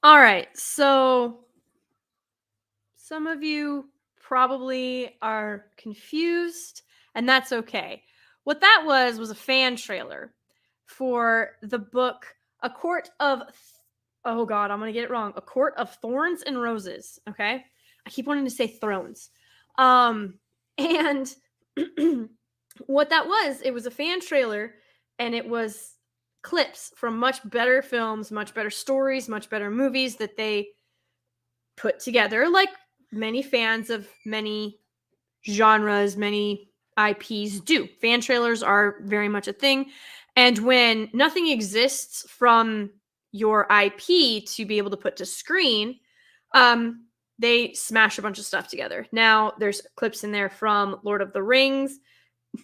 All right, so some of you probably are confused, and that's okay. What that was a fan trailer for the book A Court of oh god, I'm going to get it wrong. A Court of Thorns and Roses, okay? I keep wanting to say thrones. And what that was, it was a fan trailer and it was clips from much better films, much better stories, much better movies that they put together, like many fans of many genres, many IPs do. Fan trailers are very much a thing. And when nothing exists from your IP to be able to put to screen, they smash a bunch of stuff together. Now, there's clips in there from Lord of the Rings.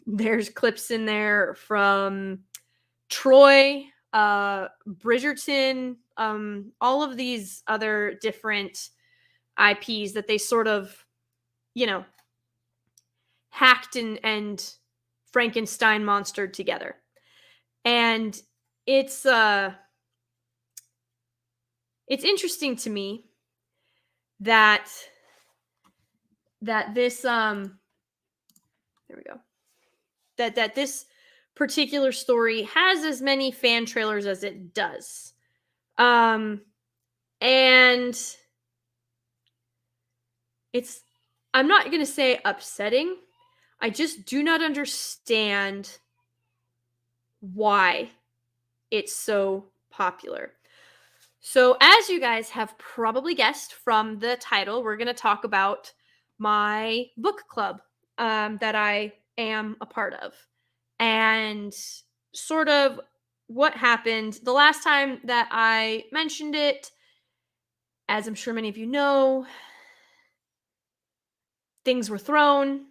There's clips in there from Troy, Bridgerton, all of these other different IPs that they sort of, you know, hacked and Frankenstein monstered together. And it's interesting to me that this there we go. That this particular story has as many fan trailers as it does. And it's I'm not going to say upsetting. I just do not understand why it's so popular. So, as you guys have probably guessed from the title, we're going to talk about my book club that I am a part of and sort of what happened the last time that I mentioned it. As I'm sure many of you know, things were thrown,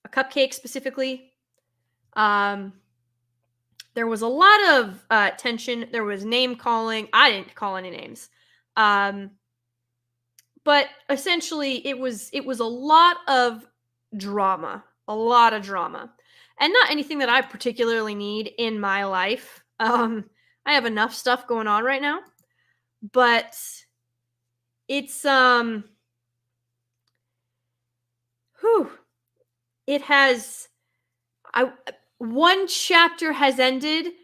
a cupcake specifically. Um, there was a lot of tension. There was name calling. I didn't call any names. Um, but essentially it was a lot of drama, a lot of drama. And not anything that I particularly need in my life. I have enough stuff going on right now, but it's whew, it has I one chapter has ended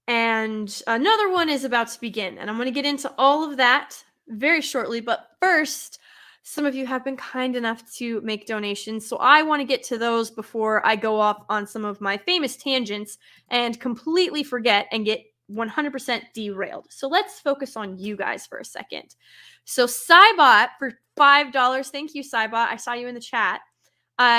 and another one is about to begin. And I'm going to get into all of that very shortly. But first, some of you have been kind enough to make donations. So I want to get to those before I go off on some of my famous tangents and completely forget and get 100% derailed. So let's focus on you guys for a second. So Cybot for $5. Thank you, Cybot. I saw you in the chat.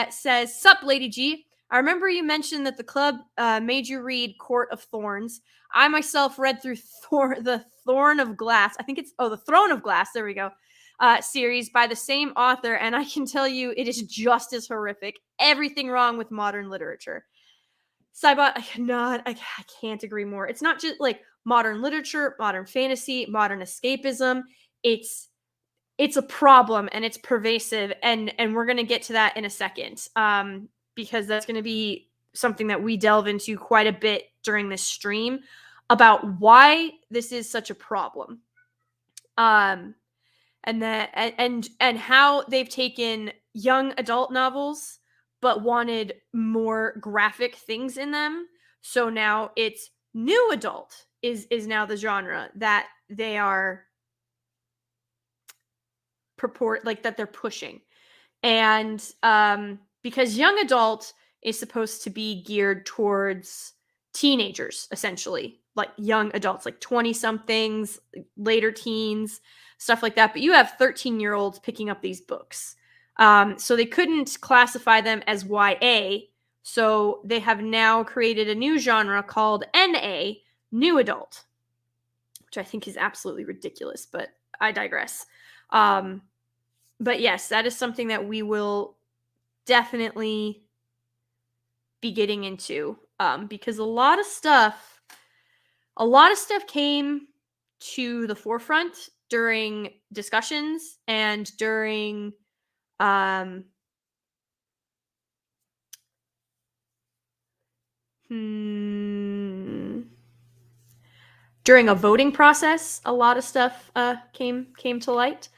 Says, Sup, Lady G. I remember you mentioned that the club made you read Court of Thorns. I myself read through the Thorn of Glass. I think it's, the Throne of Glass. There we go. Series by the same author. And I can tell you it is just as horrific. Everything wrong with modern literature. Cybot, I can't agree more. It's not just like modern literature, modern fantasy, modern escapism. It's a problem and it's pervasive. And we're going to get to that in a second. Because that's going to be something that we delve into quite a bit during this stream about why this is such a problem. And that and how they've taken young adult novels but wanted more graphic things in them. So now it's new adult is now the genre that they are that they're pushing. And because young adult is supposed to be geared towards teenagers, essentially, like young adults, like 20 somethings, later teens, stuff like that. But you have 13-year-olds picking up these books. So they couldn't classify them as YA. So they have now created a new genre called NA, New Adult, which I think is absolutely ridiculous, but I digress. But yes, that is something that we will definitely be getting into because a lot of stuff came to the forefront during discussions and during during a voting process, a lot of stuff came to light.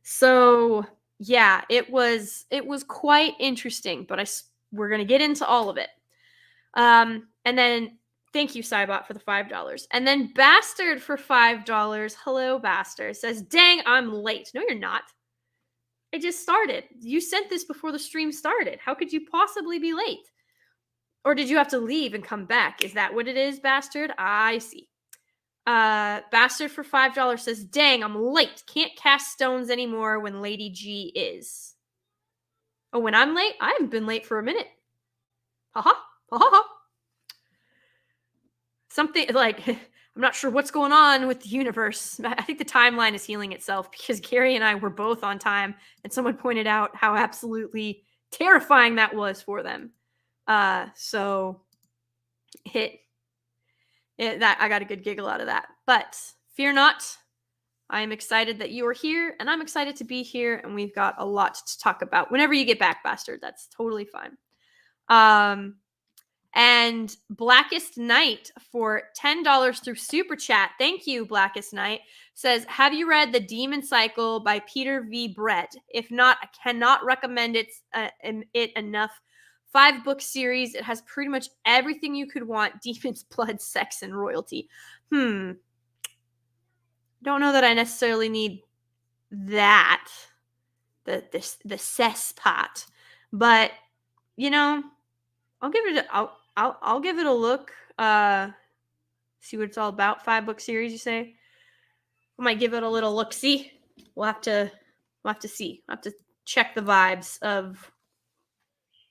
So yeah, it was quite interesting, but we're gonna get into all of it. And then thank you, Cybot, for the $5. And then Bastard for $5. Hello, Bastard. Says, dang, I'm late. No, you're not. It just started. You sent this before the stream started. How could you possibly be late? Or did you have to leave and come back? Is that what it is, Bastard? I see. Bastard for $5 says, dang, I'm late. Can't cast stones anymore when Lady G is. Oh, when I'm late? I haven't been late for a minute. Haha. Ha. Something like, I'm not sure what's going on with the universe. I think the timeline is healing itself because Gary and I were both on time, and someone pointed out how absolutely terrifying that was for them. So that I got a good giggle out of that. But fear not, I am excited that you are here, and I'm excited to be here, and we've got a lot to talk about. Whenever you get back, Bastard, that's totally fine. And Blackest Night for $10 through Super Chat. Thank you, Blackest Night. Says, have you read The Demon Cycle by Peter V. Brett? If not, I cannot recommend it enough. 5-book series. It has pretty much everything you could want. Demons, blood, sex, and royalty. Don't know that I necessarily need that. The cess pot. But, I'll give it I'll give it a look. See what it's all about. 5-book series, you say? I might give it a little look. See, we'll have to see. I'll have to check the vibes of.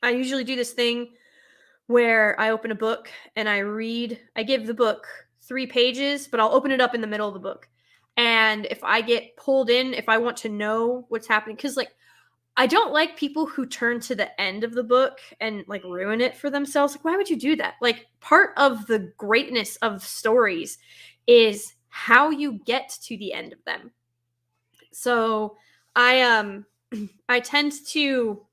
I usually do this thing where I open a book and I give the book 3 pages, but I'll open it up in the middle of the book. And if I get pulled in, if I want to know what's happening, because I don't like people who turn to the end of the book and ruin it for themselves. Why would you do that? Part of the greatness of stories is how you get to the end of them. So I tend to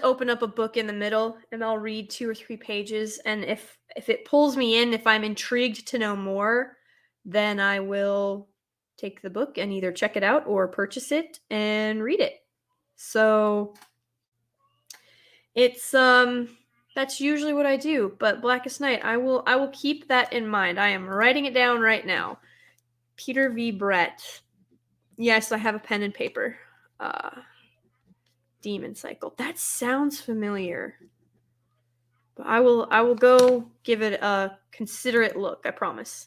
open up a book in the middle and I'll read 2 or 3 pages. And if it pulls me in, if I'm intrigued to know more, then I will take the book and either check it out or purchase it and read it. So it's that's usually what I do. But Blackest Night, I will keep that in mind. I am writing it down right now. Peter V. Brett. Yes, I have a pen and paper. Demon Cycle. That sounds familiar. But I will go give it a considerate look, I promise.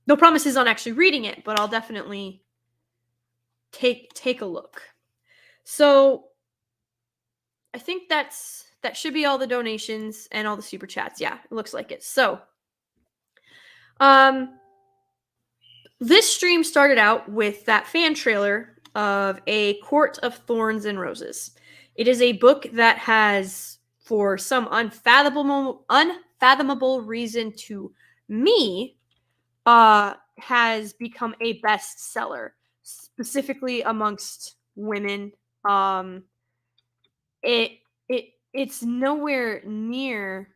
No promises on actually reading it, but I'll definitely take a look. So I think that should be all the donations and all the super chats. Yeah, it looks like it. So this stream started out with that fan trailer of A Court of Thorns and Roses. It is a book that has, for some unfathomable reason to me, has become a bestseller, specifically amongst women. It's nowhere near,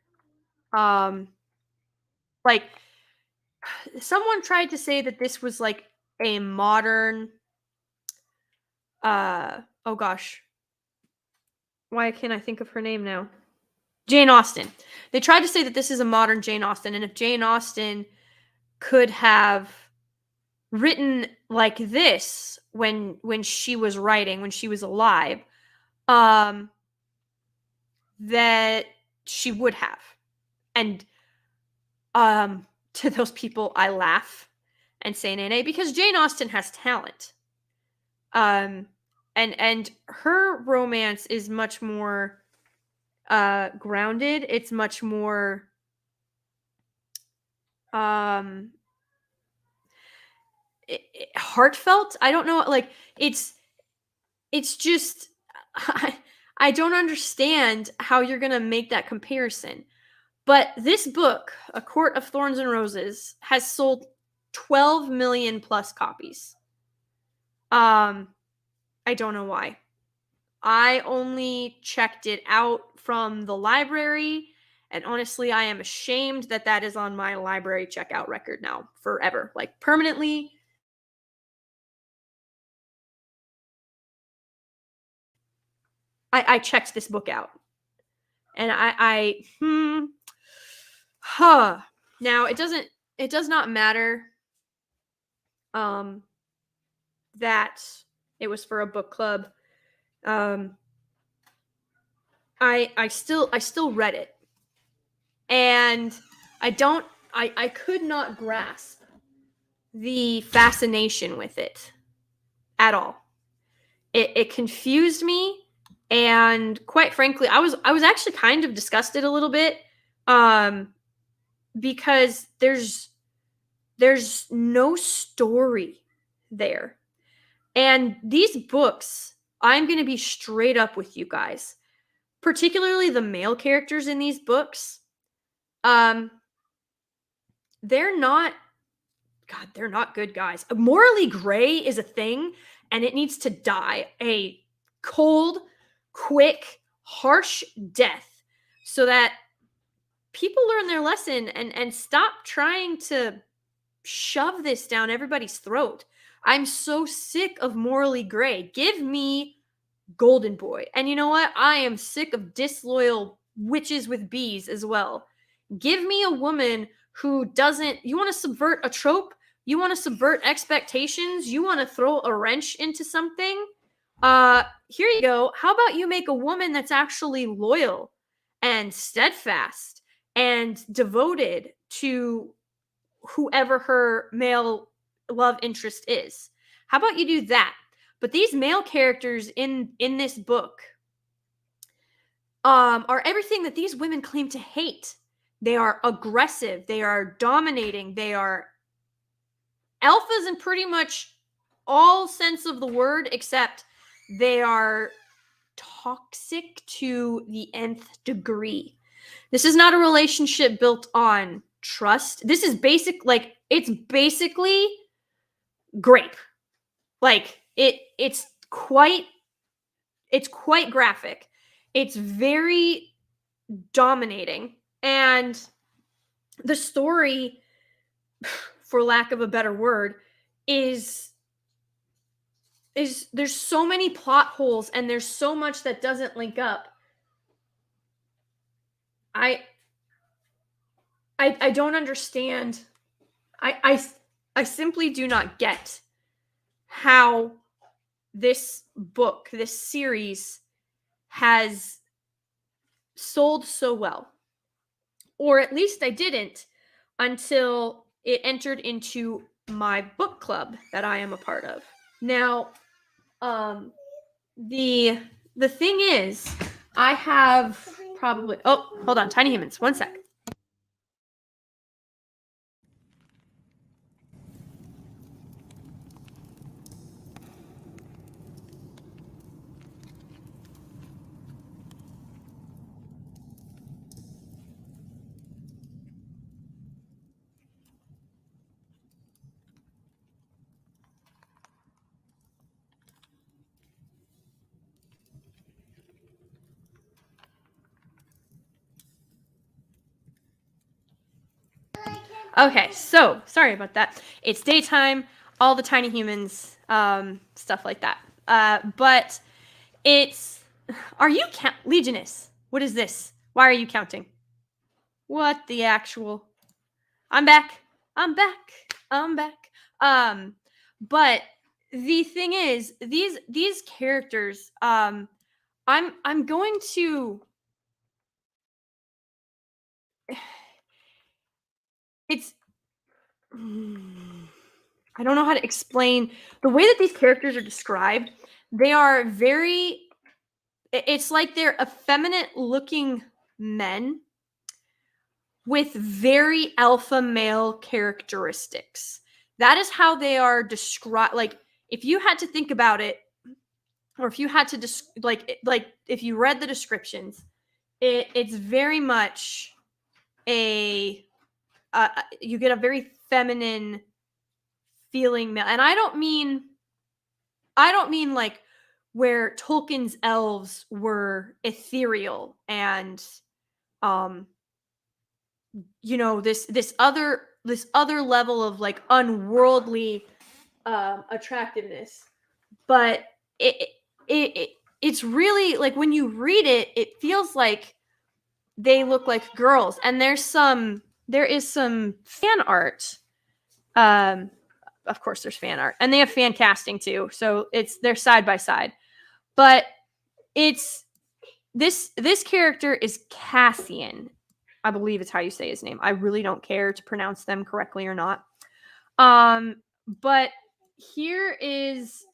someone tried to say that this was a modern, oh gosh, why can't I think of her name now? Jane Austen. They tried to say that this is a modern Jane Austen, and if Jane Austen could have written like this when she was writing, when she was alive, that she would have. And to those people, I laugh and say nay, because Jane Austen has talent. And her romance is much more grounded. It's much more heartfelt. I don't know, it's just I don't understand how you're gonna make that comparison. But this book, A Court of Thorns and Roses, has sold 12 million plus copies. I don't know why. I only checked it out from the library, And honestly, I am ashamed that that is on my library checkout record now forever, like permanently. I checked this book out, and huh. Now it does not matter um that it was for a book club. Um I still read it, and I don't I could not grasp the fascination with it at all. It confused me, and quite frankly, I was actually kind of disgusted a little bit, um because there's no story there. And these books, I'm going to be straight up with you guys, particularly the male characters in these books. Um they're not God, they're not good guys. Morally gray is a thing, and it needs to die a cold, quick, harsh death so that people learn their lesson and stop trying to shove this down everybody's throat. I'm so sick of morally gray. Give me Golden Boy. And you know what? I am sick of disloyal witches with bees as well. Give me a woman who doesn't. You want to subvert a trope? You want to subvert expectations? You want to throw a wrench into something? Here you go. How about you make a woman that's actually loyal and steadfast and devoted to whoever her male love interest is? How about you do that? But these male characters in this book are everything that these women claim to hate. They are aggressive, they are dominating, they are alphas in pretty much all sense of the word, except they are toxic to the nth degree. This is not a relationship built on trust. This is like it's basically grape. Like it's quite graphic. It's very dominating, and the story, for lack of a better word, is there's so many plot holes and there's so much that doesn't link up. I I don't understand. I I I simply do not get how this book, this series has sold so well. Or at least I didn't until it entered into my book club that I am a part of. Now, um the thing is, I have probably oh, hold on, tiny humans, one sec. Okay, so sorry about that. It's daytime, all the tiny humans, stuff like that. But it's are you Legioness? What is this? Why are you counting? What the actual? I'm back. I'm back. I'm back. But the thing is, these characters, I'm going to. It's. I don't know how to explain the way that these characters are described. They are very. It's like they're effeminate looking men with very alpha male characteristics. That is how they are described. Like, if you had to think about it, or if you had to like if you read the descriptions, it's very much a you get a very feminine feeling male. And I don't mean like where Tolkien's elves were ethereal and um this other level of like unworldly attractiveness. But it, it it's really like when you read it, it feels like they look like girls. And there is some fan art. Um, of course, there's fan art, and they have fan casting too. So they're side by side. But it's this character is Cassian. I believe it's how you say his name. I really don't care to pronounce them correctly or not. But here is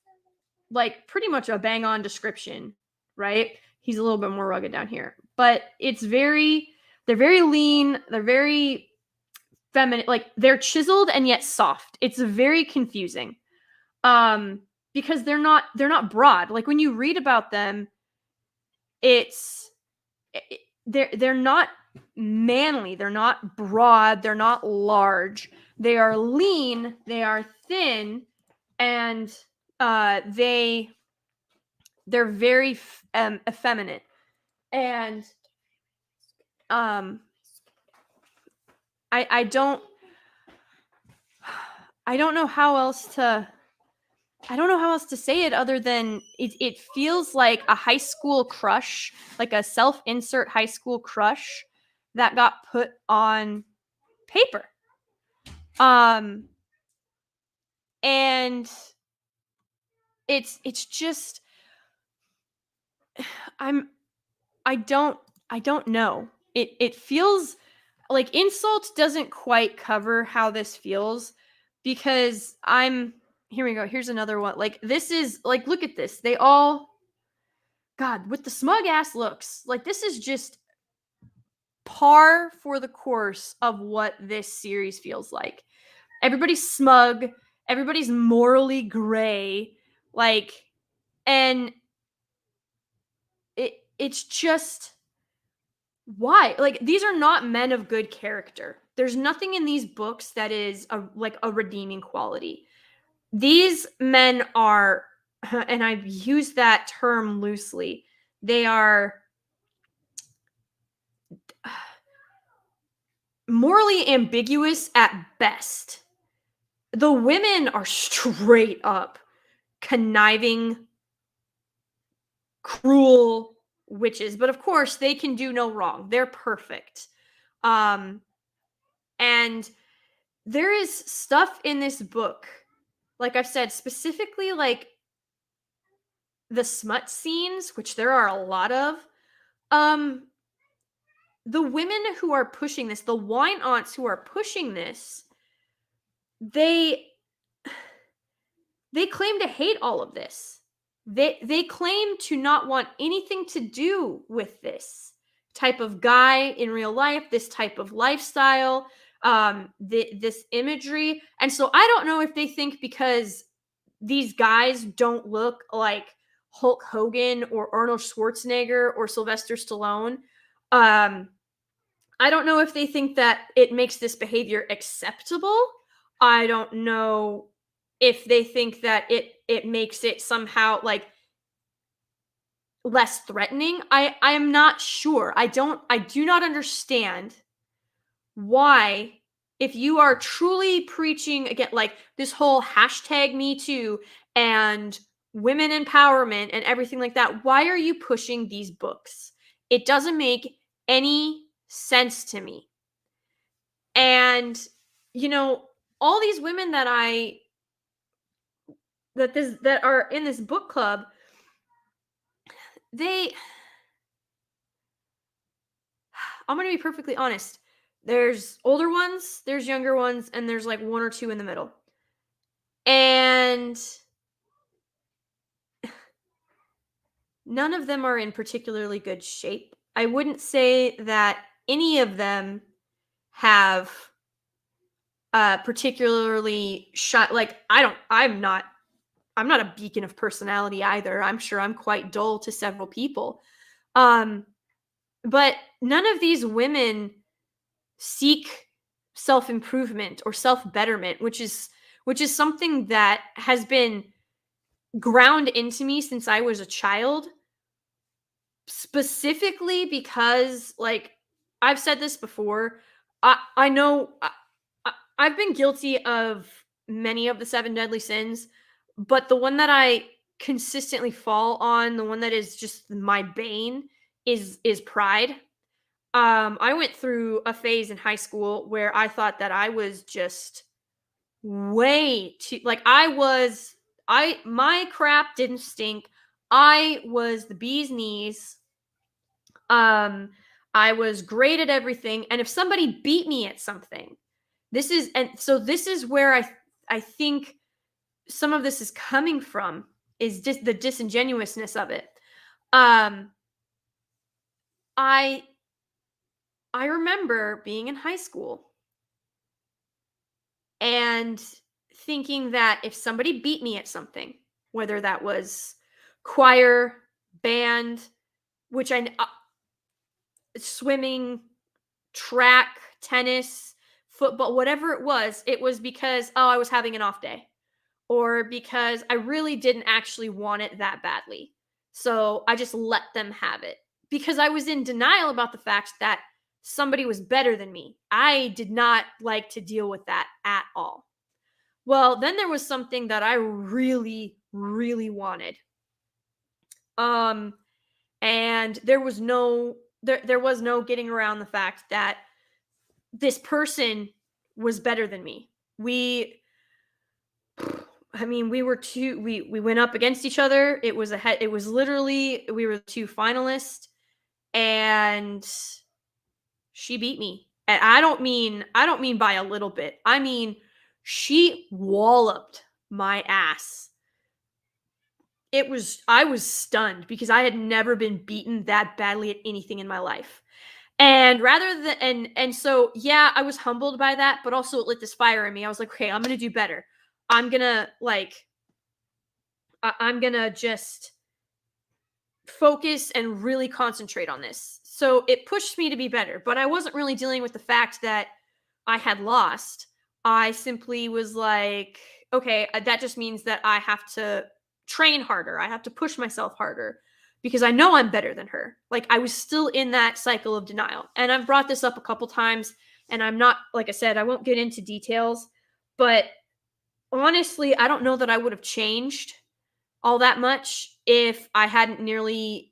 like pretty much a bang on description, right? He's a little bit more rugged down here, but they're very lean, they're very feminine, like they're chiseled and yet soft. It's very confusing. Because they're not broad. Like when you read about them, it's they're not manly, they're not broad, they're not large. They are lean, they are thin, and they're very effeminate. And um I don't I don't know how else to say it other than it feels like a high school crush, like a self-insert high school crush that got put on paper. And it's just I'm I don't know. It feels like insult doesn't quite cover how this feels, because here we go. Here's another one. Like this is like, look at this. They all, God, with the smug ass looks. Like this is just par for the course of what this series feels like. Everybody's smug, everybody's morally gray, like, and it's just, why? Like these are not men of good character. There's nothing in these books that is a redeeming quality. These men are, and I've used that term loosely, they are morally ambiguous at best. The women are straight up conniving, cruel witches, but of course they can do no wrong. They're perfect. And there is stuff in this book, like I've said, specifically like the smut scenes, which there are a lot of. The women who are pushing this, the wine aunts who are pushing this, they claim to hate all of this. They claim to not want anything to do with this type of guy in real life, this type of lifestyle, this imagery. And so I don't know if they think because these guys don't look like Hulk Hogan or Arnold Schwarzenegger or Sylvester Stallone. I don't know if they think that it makes this behavior acceptable. I don't know if they think that it makes it somehow like less threatening. I am not sure. I do not understand why, if you are truly preaching again like this whole hashtag me too and women empowerment and everything like that, why are you pushing these books? It doesn't make any sense to me. And all these women that are in this book club, I'm going to be perfectly honest. There's older ones, there's younger ones, and there's like one or two in the middle. And none of them are in particularly good shape. I wouldn't say that any of them have particularly shot, like I'm not a beacon of personality either. I'm sure I'm quite dull to several people. But none of these women seek self-improvement or self-betterment, which is something that has been ground into me since I was a child. Specifically because, like I've said this before, I know I've been guilty of many of the 7 deadly sins, but the one that I consistently fall on, the one that is just my bane is pride. I went through a phase in high school where I thought that I was just way too like I my crap didn't stink. I was the bee's knees. Um I was great at everything, and if somebody beat me at something, this is where I think some of this is coming from, is just the disingenuousness of it. Um I I remember being in high school and thinking that if somebody beat me at something, whether that was choir, band, which swimming, track, tennis, football, whatever it was because, oh, I was having an off day, or because I really didn't actually want it that badly. So I just let them have it because I was in denial about the fact that somebody was better than me. I did not like to deal with that at all. Well, then there was something that I really, really wanted. Um, and there was no getting around the fact that this person was better than me. We I mean, we went up against each other. It was literally we were the two finalists, and she beat me. And I don't mean by a little bit. I mean she walloped my ass. I was stunned because I had never been beaten that badly at anything in my life. And rather than and so yeah, I was humbled by that, but also it lit this fire in me. I was like, okay, I'm gonna do better. I'm gonna I'm gonna just focus and really concentrate on this. So it pushed me to be better, but I wasn't really dealing with the fact that I had lost. I simply was like, okay, that just means that I have to train harder. I have to push myself harder because I know I'm better than her. Like I was still in that cycle of denial. And I've brought this up a couple times, and I'm not, like I said, I won't get into details, but honestly, I don't know that I would have changed all that much if I hadn't nearly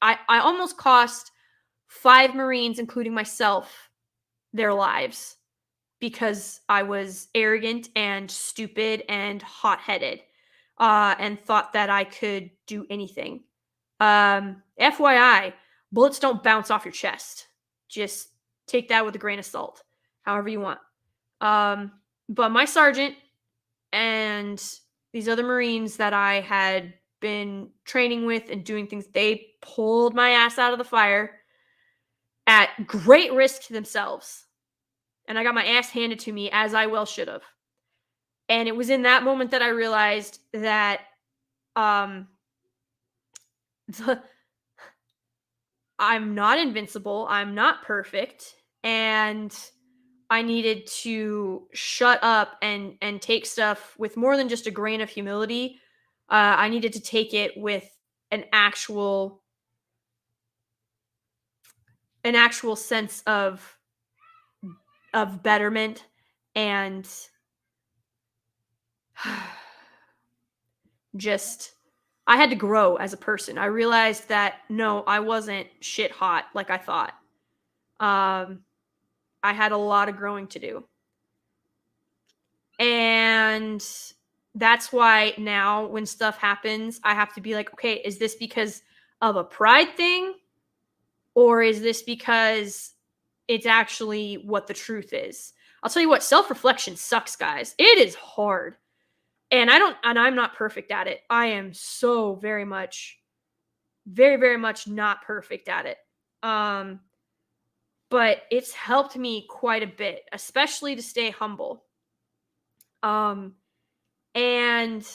I almost cost 5 Marines, including myself, their lives because I was arrogant and stupid and hot-headed, and thought that I could do anything. FYI, bullets don't bounce off your chest. Just take that with a grain of salt, however you want. Um, but my sergeant and these other Marines that I had been training with and doing things, they pulled my ass out of the fire at great risk to themselves. And I got my ass handed to me as I well should have. And it was in that moment that I realized that um the, I'm not invincible, I'm not perfect, and I needed to shut up and take stuff with more than just a grain of humility. I needed to take it with an actual an actual sense of betterment, and just I had to grow as a person. I realized that no, I wasn't shit hot like I thought. Um, I had a lot of growing to do. And that's why now when stuff happens, I have to be like, okay, is this because of a pride thing? Or is this because it's actually what the truth is? I'll tell you what, self-reflection sucks, guys. It is hard. And I'm not perfect at it. I am so very, very much not perfect at it. Um, but it's helped me quite a bit, especially to stay humble. Um, and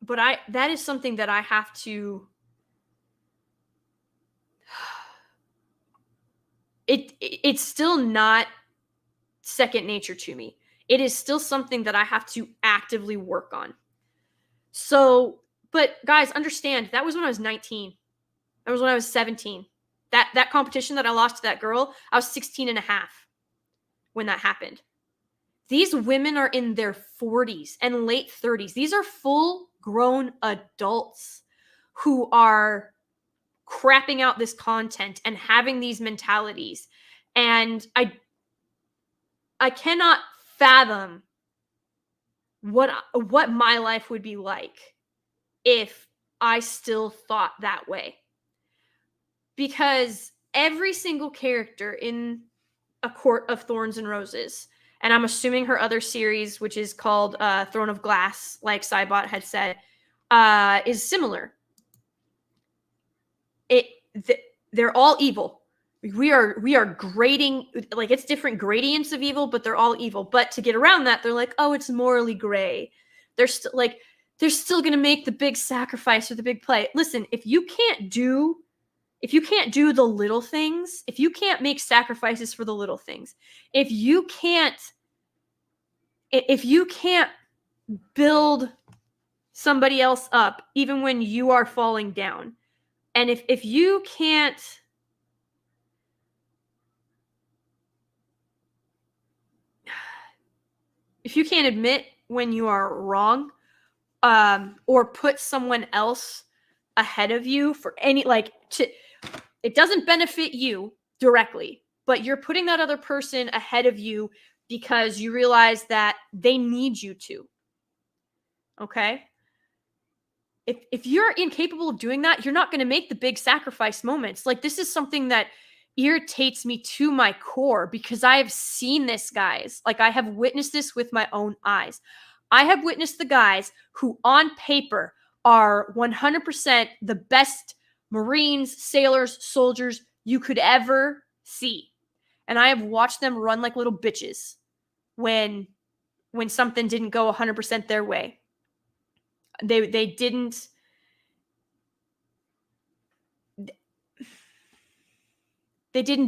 but I that is something that I have to it's still not second nature to me. It is still something that I have to actively work on. So, but guys, understand that was when I was 19. That was when I was 17. That competition that I lost to that girl, I was 16 and a half when that happened. These women are in their 40s and late 30s. These are full grown adults who are crapping out this content and having these mentalities. And I cannot fathom what my life would be like if I still thought that way. Because every single character in A Court of Thorns and Roses, and I'm assuming her other series, which is called Throne of Glass, like Cybot had said, is similar. They're all evil. We are grading, like, it's different gradients of evil, but they're all evil. But to get around that, they're like, oh, it's morally gray. They're still gonna make the big sacrifice or the big play. Listen, if you can't do the little things, if you can't make sacrifices for the little things, if you can't build somebody else up even when you are falling down, and if you can't admit when you are wrong, or put someone else ahead of you for any, it doesn't benefit you directly, but you're putting that other person ahead of you because you realize that they need you to. Okay? If you're incapable of doing that, you're not going to make the big sacrifice moments. Like, this is something that irritates me to my core because I have seen this, guys. Like, I have witnessed this with my own eyes. I have witnessed the guys who on paper are 100% the best Marines, sailors, soldiers you could ever see. And I have watched them run like little bitches when something didn't go 100% their way. They didn't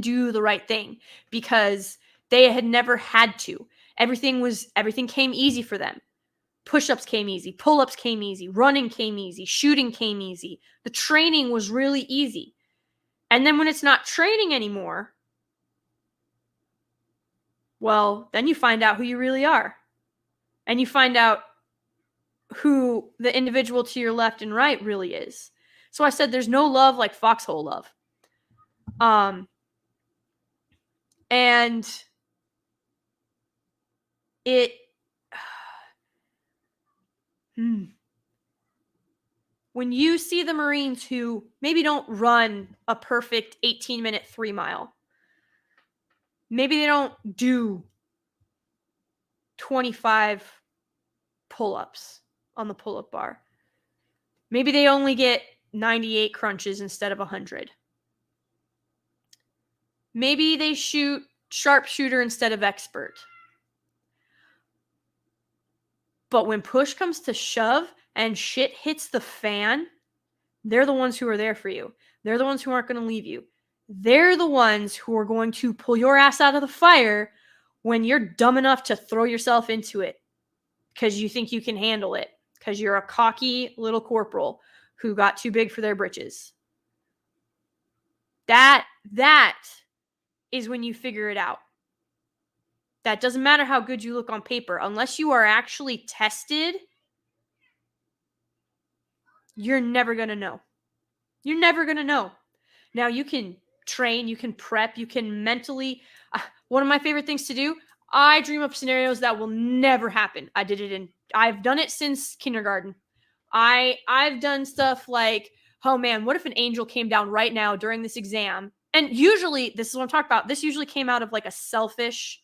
do the right thing because they had never had to. Everything came easy for them. Push-ups came easy, pull-ups came easy, running came easy, shooting came easy. The training was really easy. And then when it's not training anymore, well, then you find out who you really are. And you find out who the individual to your left and right really is. So I said there's no love like foxhole love. And it when you see the Marines who maybe don't run a perfect 18-minute 3-mile, maybe they don't do 25 pull-ups on the pull-up bar. Maybe they only get 98 crunches instead of 100. Maybe they shoot sharpshooter instead of expert. But when push comes to shove and shit hits the fan, they're the ones who are there for you. They're the ones who aren't going to leave you. They're the ones who are going to pull your ass out of the fire when you're dumb enough to throw yourself into it because you think you can handle it, because you're a cocky little corporal who got too big for their britches. That is when you figure it out. That doesn't matter how good you look on paper. Unless you are actually tested, you're never going to know. You're never going to know. Now, you can train, you can prep, you can mentally... one of my favorite things to do, I dream up scenarios that will never happen. I've done it since kindergarten. I've done stuff like, oh man, what if an angel came down right now during this exam? And usually, this is what I'm talking about. This usually came out of like a selfish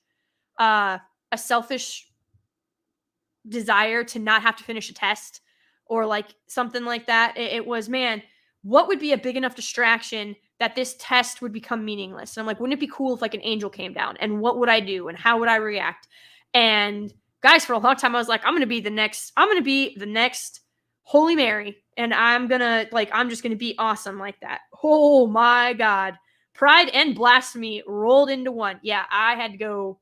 desire to not have to finish a test or like something like that. It was, man, what would be a big enough distraction that this test would become meaningless? And I'm like, wouldn't it be cool if like an angel came down, and what would I do and how would I react? And guys, for a long time I was like, I'm going to be the next Holy Mary, and I'm just going to be awesome like that. Oh my God. Pride and blasphemy rolled into one. Yeah, I had to go.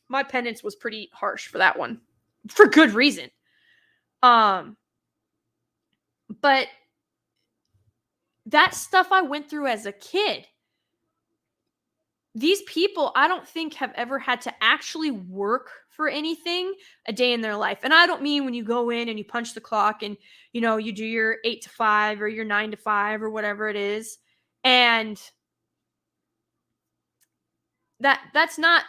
My penance was pretty harsh for that one, for good reason. But that stuff I went through as a kid. These people, I don't think, have ever had to actually work for anything a day in their life. And I don't mean when you go in and you punch the clock and, you do your 8 to 5 or your 9 to 5 or whatever it is. And that's not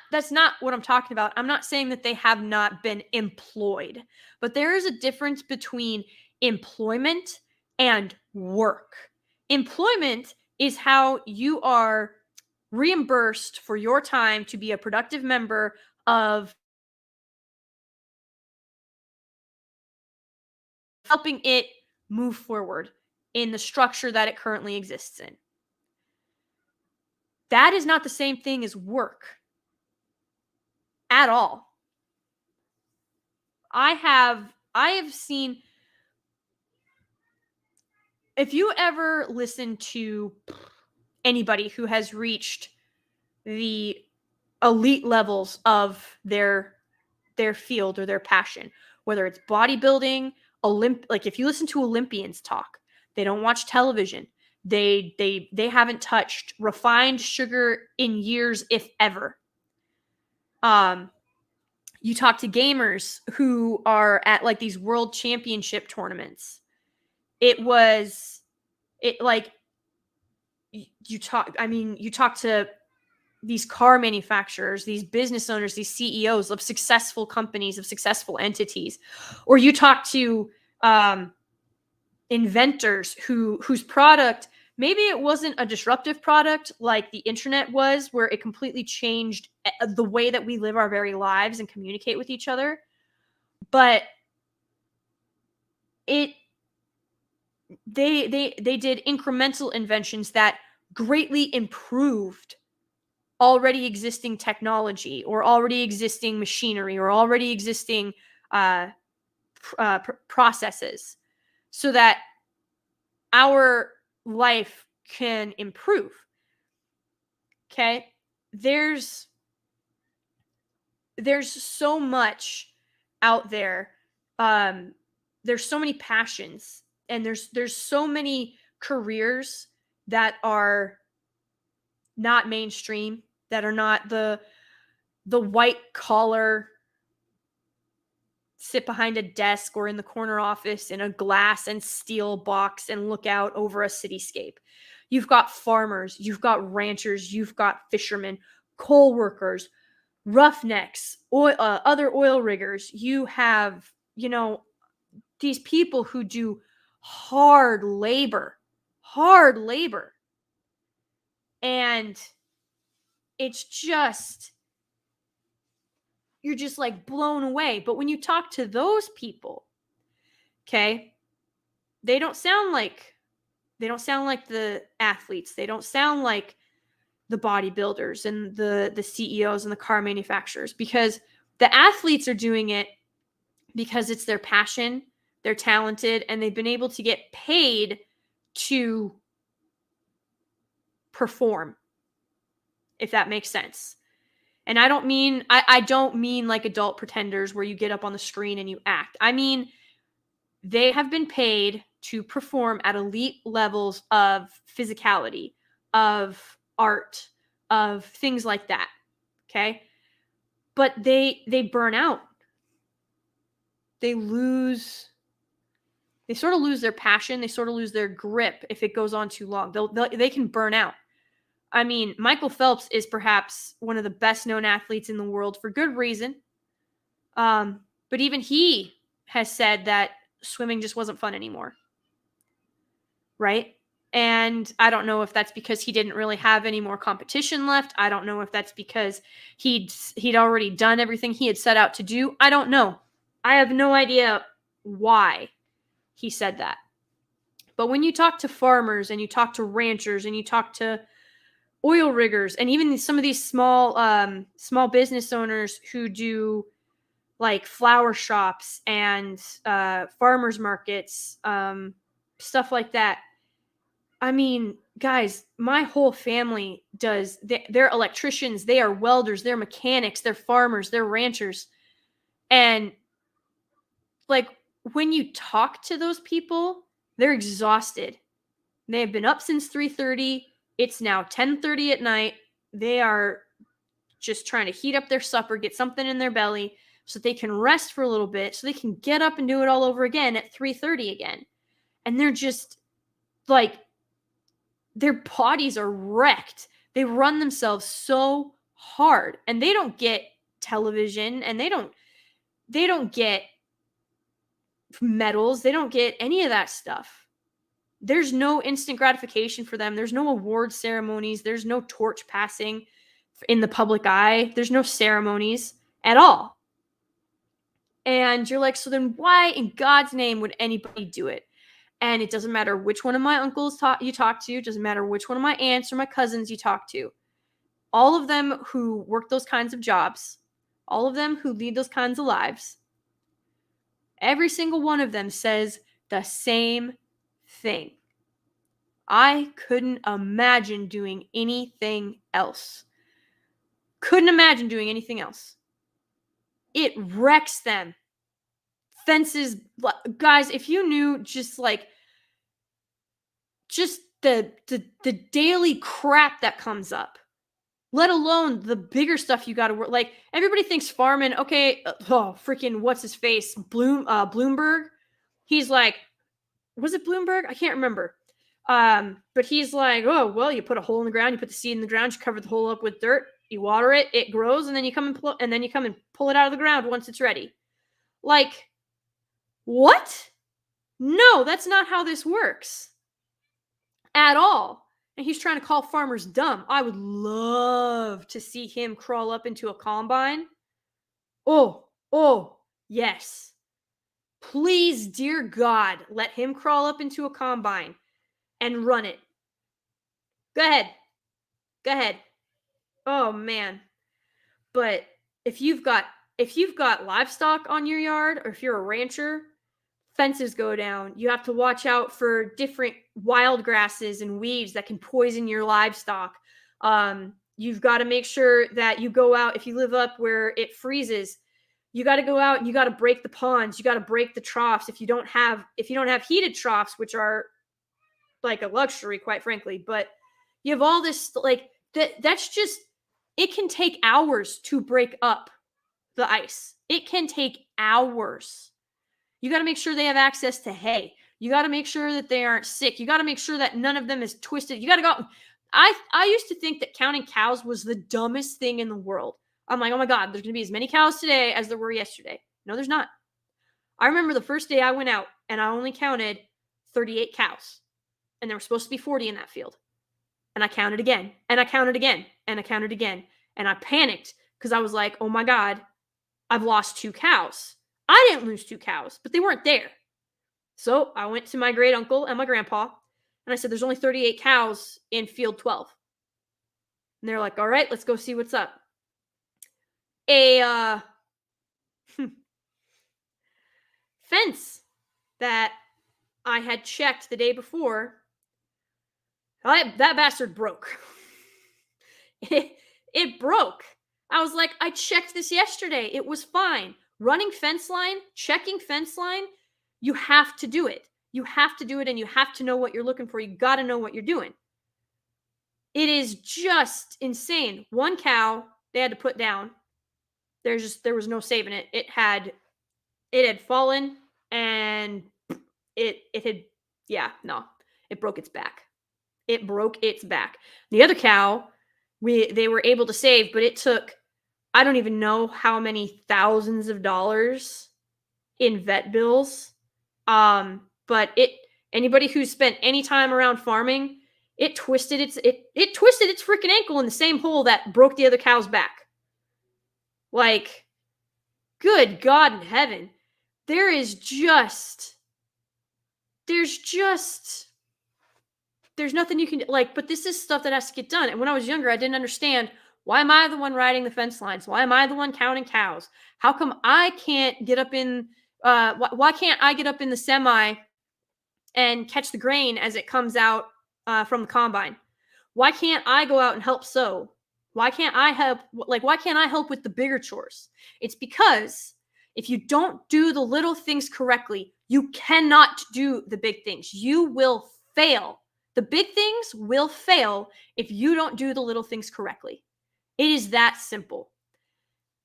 what I'm talking about. I'm not saying that they have not been employed, but there is a difference between employment and work. Employment is how you are reimbursed for your time to be a productive member of helping it move forward in the structure that it currently exists in. That is not the same thing as work at all. I have seen, if you ever listen to anybody who has reached the elite levels of their field or their passion, whether it's bodybuilding, like if you listen to Olympians talk, they don't watch television. They haven't touched refined sugar in years, if ever. You talk to gamers who are at like these world championship tournaments. It like you talk to these car manufacturers, these business owners, these CEOs of successful companies, of successful entities, or you talk to inventors whose product, maybe it wasn't a disruptive product like the internet was, where it completely changed the way that we live our very lives and communicate with each other, but it they did incremental inventions that greatly improved already existing technology or already existing machinery or already existing processes, so that our life can improve. Okay, there's so much out there. There's so many passions, and there's so many careers that are not mainstream, that are not the white collar, sit behind a desk or in the corner office in a glass and steel box and look out over a cityscape. You've got farmers, you've got ranchers, you've got fishermen, coal workers, roughnecks, other oil riggers. You have, these people who do hard labor, and it's just, you're just like blown away. But when you talk to those people, okay, they don't sound like the athletes. They don't sound like the bodybuilders and the CEOs and the car manufacturers, because the athletes are doing it because it's their passion, they're talented, and they've been able to get paid to perform, if that makes sense. And I don't mean like adult pretenders where you get up on the screen and you act. I mean, they have been paid to perform at elite levels of physicality, of art, of things like that. Okay? But they burn out. They sort of lose their passion. They sort of lose their grip if it goes on too long. They can burn out. I mean, Michael Phelps is perhaps one of the best known athletes in the world for good reason. But even he has said that swimming just wasn't fun anymore. Right? And I don't know if that's because he didn't really have any more competition left. I don't know if that's because he'd already done everything he had set out to do. I don't know. I have no idea why he said that. But when you talk to farmers and you talk to ranchers and you talk to oil riggers and even some of these small business owners who do like flower shops and farmers markets, stuff like that. I mean, guys, my whole family does. They're electricians, they are welders, they're mechanics, they're farmers, they're ranchers. And like when you talk to those people, they're exhausted. They have been up since 3:30. It's now 10:30 at night. They are just trying to heat up their supper, get something in their belly so they can rest for a little bit, so they can get up and do it all over again at 3:30 again. And they're just like, their bodies are wrecked. They run themselves so hard, and they don't get television, and they don't get medals, they don't get any of that stuff. There's no instant gratification for them. There's no award ceremonies. There's no torch passing in the public eye. There's no ceremonies at all. And you're like, so then why in God's name would anybody do it? And it doesn't matter which one of my uncles you talk to. It doesn't matter which one of my aunts or my cousins you talk to. All of them who work those kinds of jobs, all of them who lead those kinds of lives, every single one of them says the same thing. I couldn't imagine doing anything else. Couldn't imagine doing anything else. It wrecks them. Fences, guys, if you knew just the daily crap that comes up, let alone the bigger stuff you got to work. Like, everybody thinks farming, okay, freaking what's his face, Bloomberg. He's like, was it Bloomberg? I can't remember. But he's like, oh, well, you put a hole in the ground, you put the seed in the ground, you cover the hole up with dirt, you water it, it grows, and then you come and pull it out of the ground once it's ready. Like, what? No, that's not how this works at all. And he's trying to call farmers dumb. I would love to see him crawl up into a combine. Oh, yes. Please, dear God, let him crawl up into a combine and run it. Go ahead. Oh, man. But if you've got livestock on your yard, or if you're a rancher, fences go down. You have to watch out for different wild grasses and weeds that can poison your livestock. You've got to make sure that you go out. If you live up where it freezes, you got to go out and you got to break the ponds. You got to break the troughs. If you don't have heated troughs, which are like a luxury, quite frankly, but you have all this, like, that's just, it can take hours to break up the ice. It can take hours. You got to make sure they have access to hay. You got to make sure that they aren't sick. You got to make sure that none of them is twisted. You got to go. I used to think that counting cows was the dumbest thing in the world. I'm like, oh my God, there's going to be as many cows today as there were yesterday. No, there's not. I remember the first day I went out and I only counted 38 cows. And there were supposed to be 40 in that field. And I counted again. And I counted again. And I counted again. And I panicked because I was like, oh my God, I've lost 2 cows. I didn't lose 2 cows, but they weren't there. So I went to my great uncle and my grandpa, and I said, there's only 38 cows in field 12. And they're like, all right, let's go see what's up. A fence that I had checked the day before, that bastard broke. It broke. I was like, I checked this yesterday. It was fine. Running fence line, checking fence line, you have to do it. You have to do it, and you have to know what you're looking for. You got to know what you're doing. It is just insane. 1 cow they had to put down. There was no saving it. It had fallen, and it broke its back. It broke its back. The other cow, they were able to save, but it took, I don't even know how many thousands of dollars in vet bills. But anybody who's spent any time around farming, it twisted its freaking ankle in the same hole that broke the other cow's back. Like, good God in heaven. There's nothing you can, like, but this is stuff that has to get done. And when I was younger, I didn't understand, why am I the one riding the fence lines? Why am I the one counting cows? How come I can't get up in, why can't I get up in the semi and catch the grain as it comes out from the combine? Why can't I go out and help sow? Why can't I help with the bigger chores? It's because if you don't do the little things correctly, you cannot do the big things. You will fail The big things will fail if you don't do the little things correctly. It is that simple.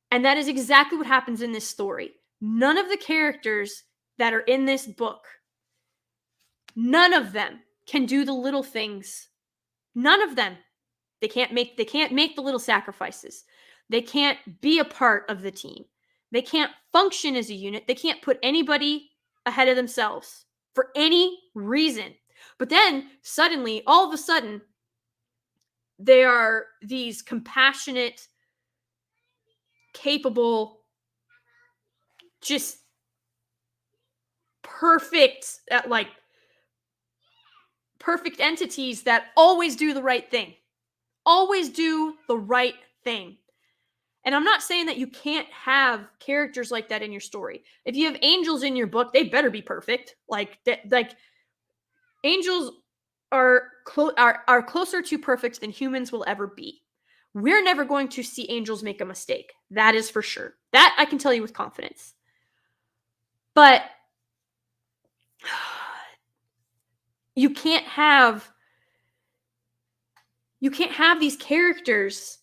And that is exactly what happens in this story. None of the characters that are in this book, none of them can do the little things. None of them. They can't make the little sacrifices. They can't be a part of the team. They can't function as a unit. They can't put anybody ahead of themselves for any reason. But then suddenly, all of a sudden, they are these compassionate, capable, just perfect, perfect entities that always do the right thing. Always do the right thing. And I'm not saying that you can't have characters like that in your story. If you have angels in your book, they better be perfect. Like angels are closer to perfect than humans will ever be. We're never going to see angels make a mistake. That is for sure. That I can tell you with confidence. But you can't have these characters.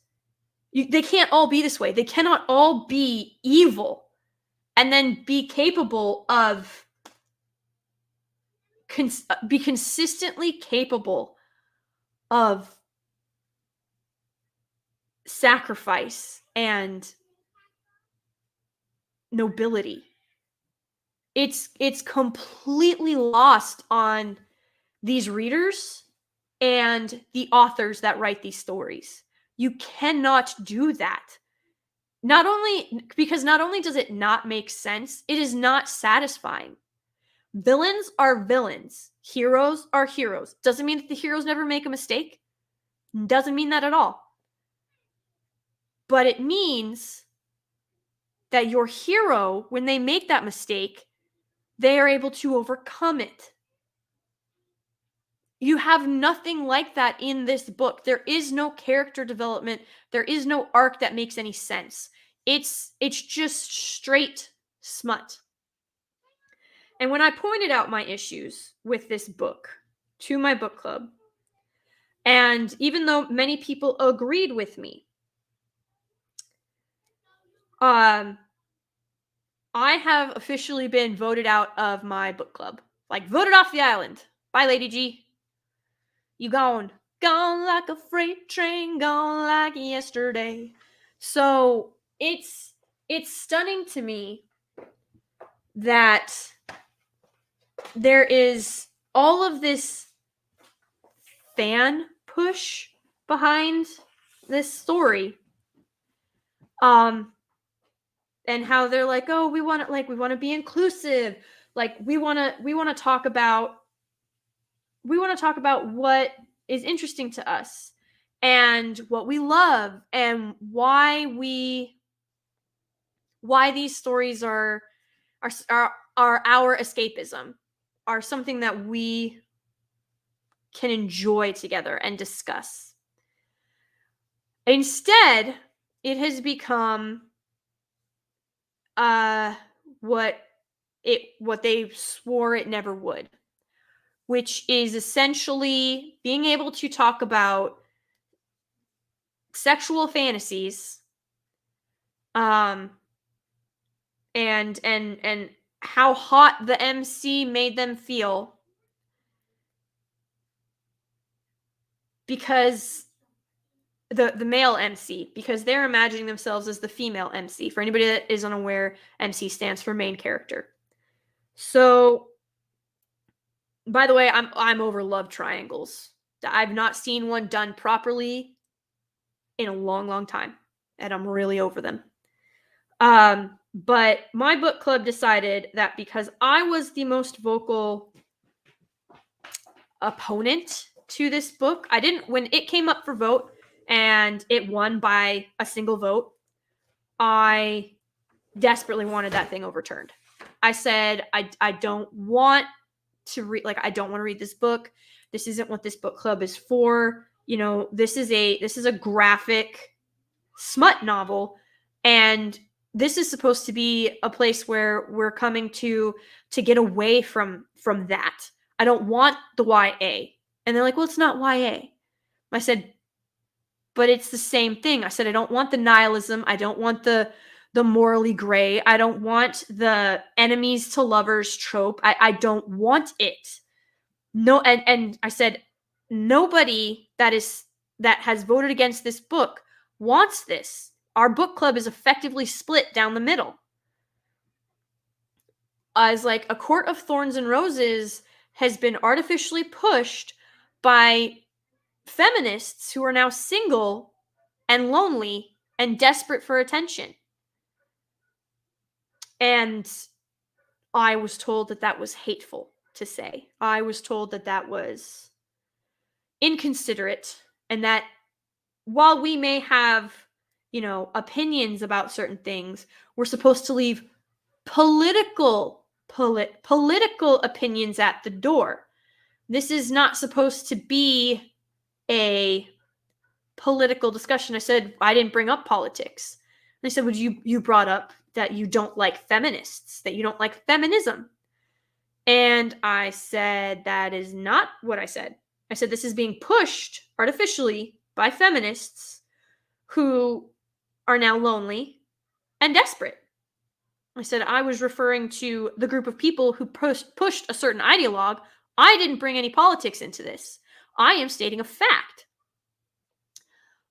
They can't all be this way. They cannot all be evil and then be capable of be consistently capable of sacrifice and nobility. It's completely lost on these readers and the authors that write these stories. You cannot do that. Not only does it not make sense, it is not satisfying. Villains are villains. Heroes are heroes. Doesn't mean that the heroes never make a mistake. Doesn't mean that at all. But it means that your hero, when they make that mistake, they are able to overcome it. You have nothing like that in this book. There is no character development. There is no arc that makes any sense. It's just straight smut. And when I pointed out my issues with this book to my book club, and even though many people agreed with me, I have officially been voted out of my book club. Like, voted off the island. Bye, Lady G. You gone. Gone like a freight train, gone like yesterday. So it's stunning to me that there is all of this fan push behind this story. And how they're like, oh, we want to be inclusive. Like, we want to talk about what is interesting to us and what we love and why these stories are our escapism, are something that we can enjoy together and discuss. Instead, it has become what they swore it never would, which is essentially being able to talk about sexual fantasies, and how hot the MC made them feel, because the male MC, because they're imagining themselves as the female MC. For anybody that is unaware, MC stands for main character. So, by the way, I'm over love triangles. I've not seen one done properly in a long, long time, and I'm really over them. But my book club decided that because I was the most vocal opponent to this book, when it came up for vote and it won by a single vote, I desperately wanted that thing overturned. I said, I don't want to read, I don't want to read this book. This isn't what this book club is for. This is a graphic smut novel, and this is supposed to be a place where we're coming to get away from that. I don't want the YA And they're like, well, it's not YA. I said, but it's the same thing. I said, I don't want the nihilism. I don't want the morally gray. I don't want the enemies to lovers trope. I don't want it. No, and I said, nobody that has voted against this book wants this. Our book club is effectively split down the middle. I was like, A Court of Thorns and Roses has been artificially pushed by feminists who are now single and lonely and desperate for attention. And I was told that that was hateful to say. I was told that that was inconsiderate, and that while we may have, opinions about certain things, we're supposed to leave political opinions at the door. This is not supposed to be a political discussion. I said, I didn't bring up politics. And they said, well, you brought up that you don't like feminists, that you don't like feminism. And I said, that is not what I said. I said, this is being pushed artificially by feminists who are now lonely and desperate. I said, I was referring to the group of people who pushed a certain ideologue. I didn't bring any politics into this. I am stating a fact.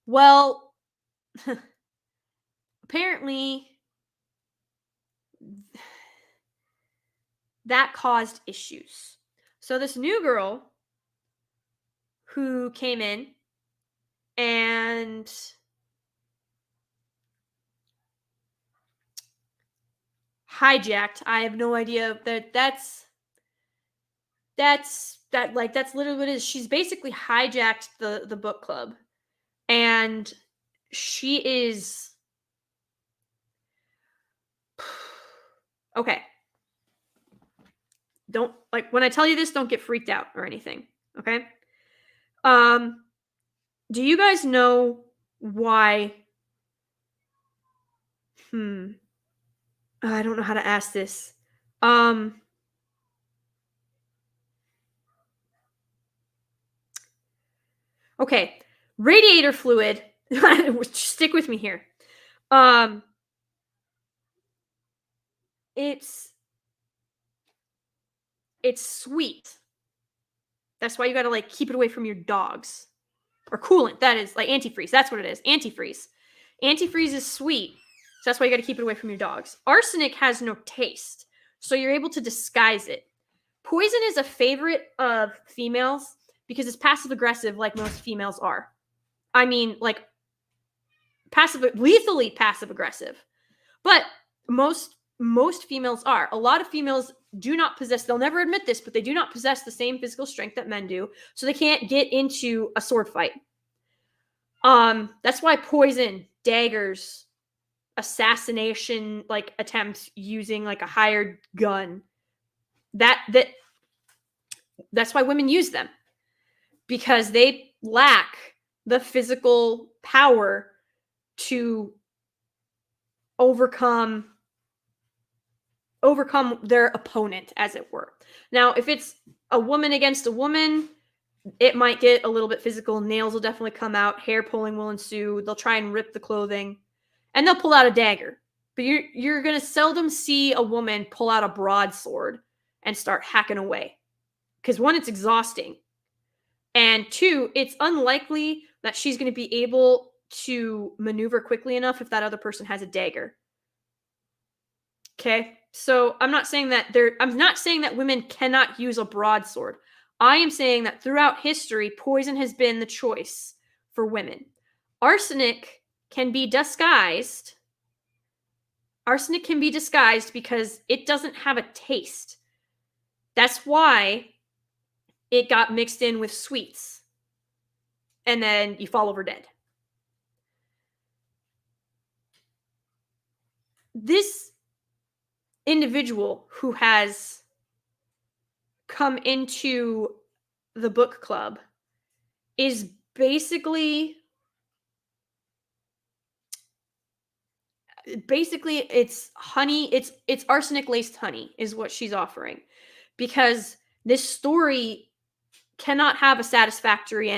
Well, apparently that caused issues. So this new girl who came in and hijacked, I have no idea that's literally what it is. She's basically hijacked the book club, and she is okay. Don't, like, when I tell you this, don't get freaked out or anything, okay? Do you guys know why I don't know how to ask this. Okay, radiator fluid. Stick with me here. It's sweet. That's why you gotta, like, keep it away from your dogs. Or coolant. That is, like, antifreeze. That's what it is. Antifreeze. Antifreeze is sweet. So that's why you gotta keep it away from your dogs. Arsenic has no taste, so you're able to disguise it. Poison is a favorite of females because it's passive aggressive, like most females are. I mean, like, lethally passive aggressive. But most females are. A lot of females do not possess, they'll never admit this, but they do not possess the same physical strength that men do, so they can't get into a sword fight. That's why poison, daggers, assassination, like, attempts using, like, a hired gun, that's why women use them, because they lack the physical power to overcome their opponent, as it were. Now, if it's a woman against a woman, it might get a little bit physical. Nails will definitely come out. Hair pulling will ensue. They'll try and rip the clothing, and they'll pull out a dagger. But you're going to seldom see a woman pull out a broadsword and start hacking away. Because one, it's exhausting. And two, it's unlikely that she's going to be able to maneuver quickly enough if that other person has a dagger. Okay? So I'm not saying that women cannot use a broadsword. I am saying that throughout history, poison has been the choice for women. Arsenic can be disguised. Arsenic can be disguised because it doesn't have a taste. That's why it got mixed in with sweets. And then you fall over dead. This individual who has come into the book club is basically it's honey, it's arsenic laced honey is what she's offering, because this story cannot have a satisfactory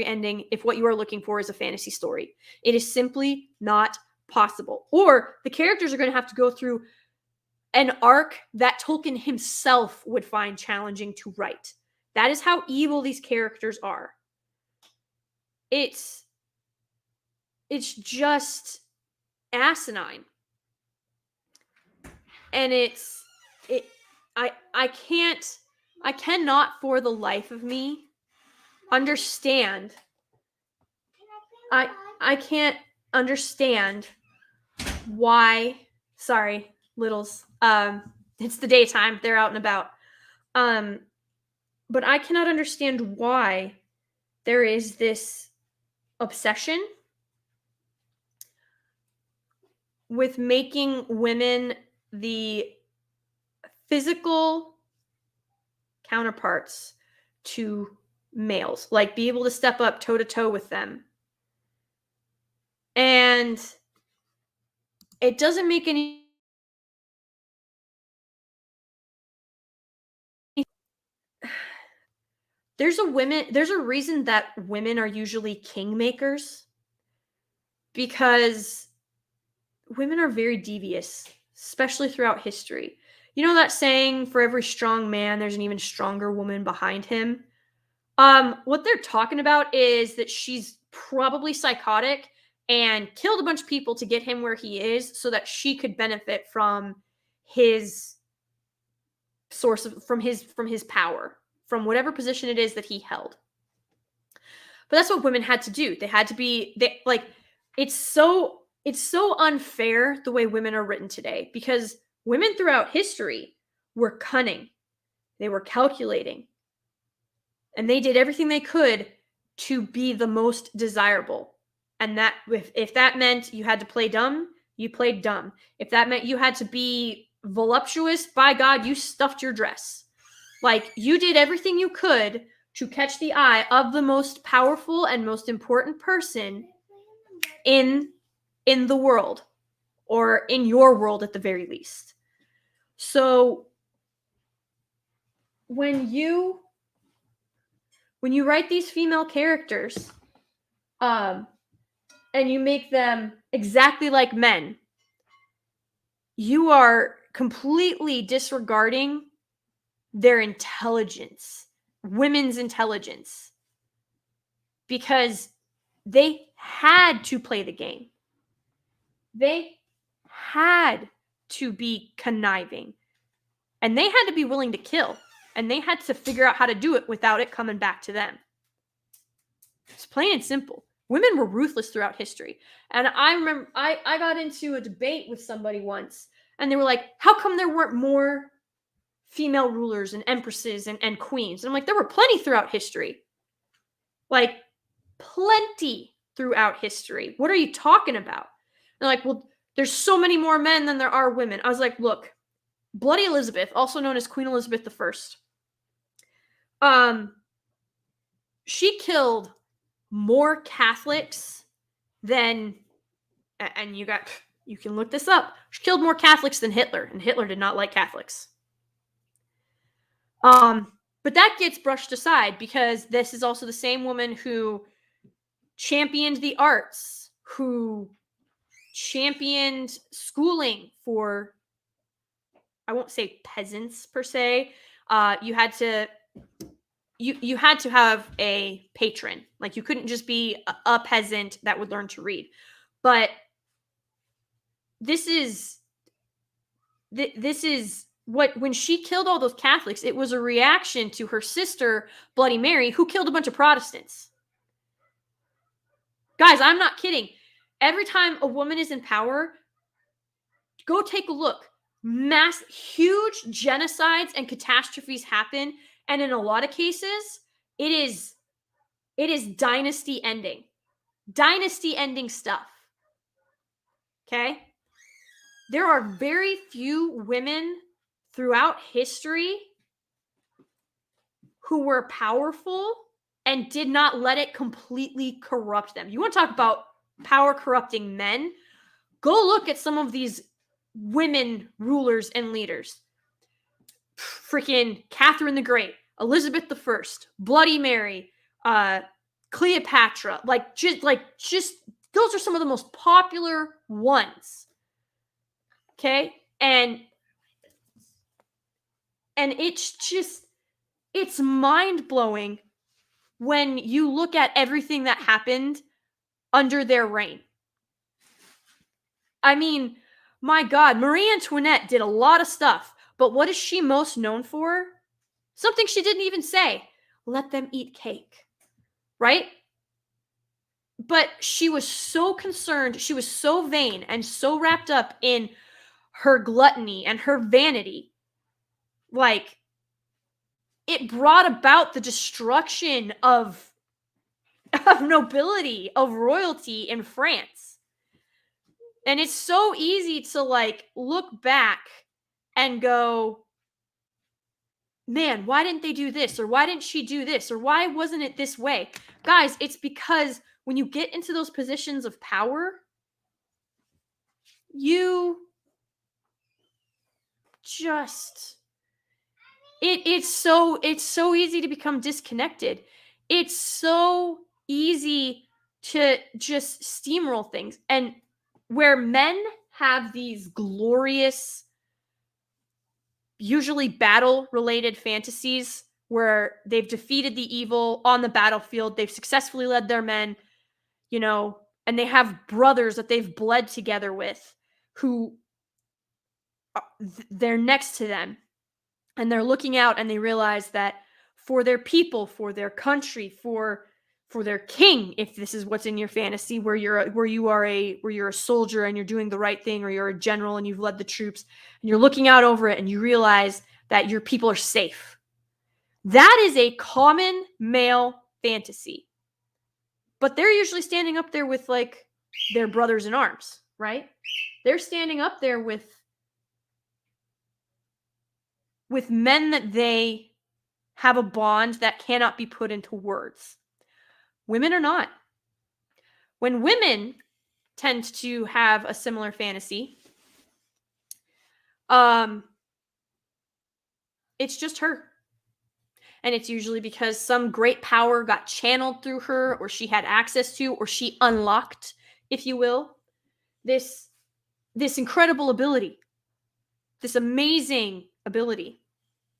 ending if what you are looking for is a fantasy story. It is simply not possible. Or the characters are going to have to go through an arc that Tolkien himself would find challenging to write. That is how evil these characters are. It's just asinine. And I cannot for the life of me understand. I can't understand why. Sorry, littles. It's the daytime. They're out and about. But I cannot understand why there is this obsession with making women the physical counterparts to males, like be able to step up toe to toe with them. And it doesn't make any there's a reason that women are usually kingmakers, because women are very devious, especially throughout history. You know that saying, for every strong man, there's an even stronger woman behind him? What they're talking about is that she's probably psychotic and killed a bunch of people to get him where he is so that she could benefit from his from his power, from whatever position it is that he held. But that's what women had to do. They had to be it's so unfair the way women are written today, because women throughout history were cunning. They were calculating. And they did everything they could to be the most desirable. And that if that meant you had to play dumb, you played dumb. If that meant you had to be voluptuous, by God, you stuffed your dress. Like, you did everything you could to catch the eye of the most powerful and most important person in the world, or in your world at the very least. So when you write these female characters, and you make them exactly like men, you are completely disregarding their intelligence, women's intelligence, because they had to play the game. They had to be conniving, and they had to be willing to kill, and they had to figure out how to do it without it coming back to them. It's plain and simple. Women were ruthless throughout history. And I remember I got into a debate with somebody once, and they were like, how come there weren't more female rulers and empresses and queens? And I'm like, there were plenty throughout history. Like, plenty throughout history. What are you talking about? They're like, well, there's so many more men than there are women. I was like, look, Bloody Elizabeth, also known as Queen Elizabeth I, she killed more Catholics than, and you can look this up, she killed more Catholics than Hitler, and Hitler did not like Catholics. But that gets brushed aside, because this is also the same woman who championed the arts, who championed schooling for, I won't say peasants per se. You had to have a patron. Like, you couldn't just be a peasant that would learn to read. But this is when she killed all those Catholics, it was a reaction to her sister, Bloody Mary, who killed a bunch of Protestants. Guys, I'm not kidding. Every time a woman is in power, go take a look. Huge genocides and catastrophes happen, and in a lot of cases, it is dynasty ending stuff. Okay? There are very few women throughout history who were powerful and did not let it completely corrupt them. You want to talk about power corrupting men? Go look at some of these women rulers and leaders. Freaking Catherine the Great, Elizabeth the First, Bloody Mary, Cleopatra, just those are some of the most popular ones. Okay? And it's mind-blowing when you look at everything that happened under their reign. I mean, my God, Marie Antoinette did a lot of stuff, but what is she most known for? Something she didn't even say. Let them eat cake, right? But she was so concerned, she was so vain and so wrapped up in her gluttony and her vanity. Like, it brought about the destruction of nobility, of royalty in France. And it's so easy to like look back and go, man, why didn't they do this? Or why didn't she do this? Or why wasn't it this way? Guys, it's because when you get into those positions of power, you just it's so easy to become disconnected. It's so easy to just steamroll things. And where men have these glorious, usually battle related fantasies where they've defeated the evil on the battlefield, they've successfully led their men, and they have brothers that they've bled together with who they're next to them, and they're looking out and they realize that for their people, for their country, for their king, if this is what's in your fantasy, where you're a soldier and you're doing the right thing, or you're a general and you've led the troops and you're looking out over it and you realize that your people are safe. That is a common male fantasy. But they're usually standing up there with like their brothers in arms, right? They're standing up there with men that they have a bond that cannot be put into words. Women are not. When women tend to have a similar fantasy, it's just her. And it's usually because some great power got channeled through her, or she had access to, or she unlocked, if you will, this incredible ability, this amazing ability.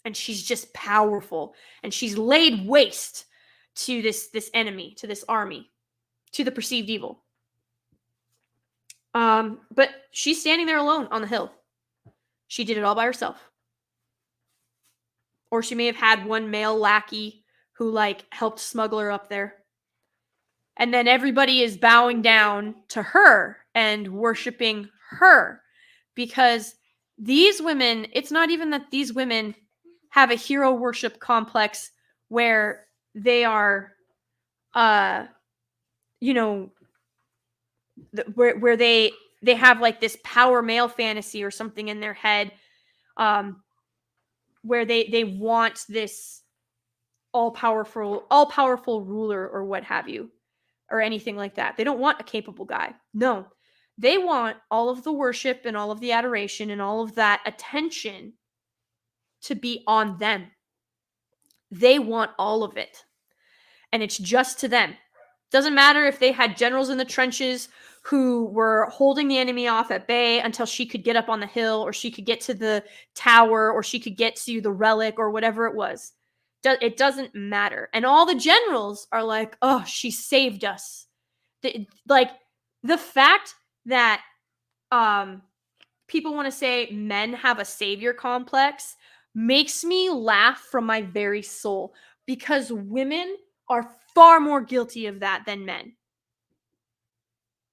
And she's just powerful. And she's laid waste to this enemy, to this army, to the perceived evil. But she's standing there alone on the hill. She did it all by herself. Or she may have had one male lackey who like helped smuggle her up there. And then everybody is bowing down to her and worshiping her, because these women, it's not even that these women have a hero worship complex where they are, where they have like this power male fantasy or something in their head, where they want this all powerful ruler or what have you, or anything like that. They don't want a capable guy. No, they want all of the worship and all of the adoration and all of that attention to be on them. They want all of it. And it's just to them. Doesn't matter if they had generals in the trenches who were holding the enemy off at bay until she could get up on the hill, or she could get to the tower, or she could get to the relic, or whatever it was. It doesn't matter. And all the generals are like, oh, she saved us. The fact that people want to say men have a savior complex makes me laugh from my very soul, because women are far more guilty of that than men.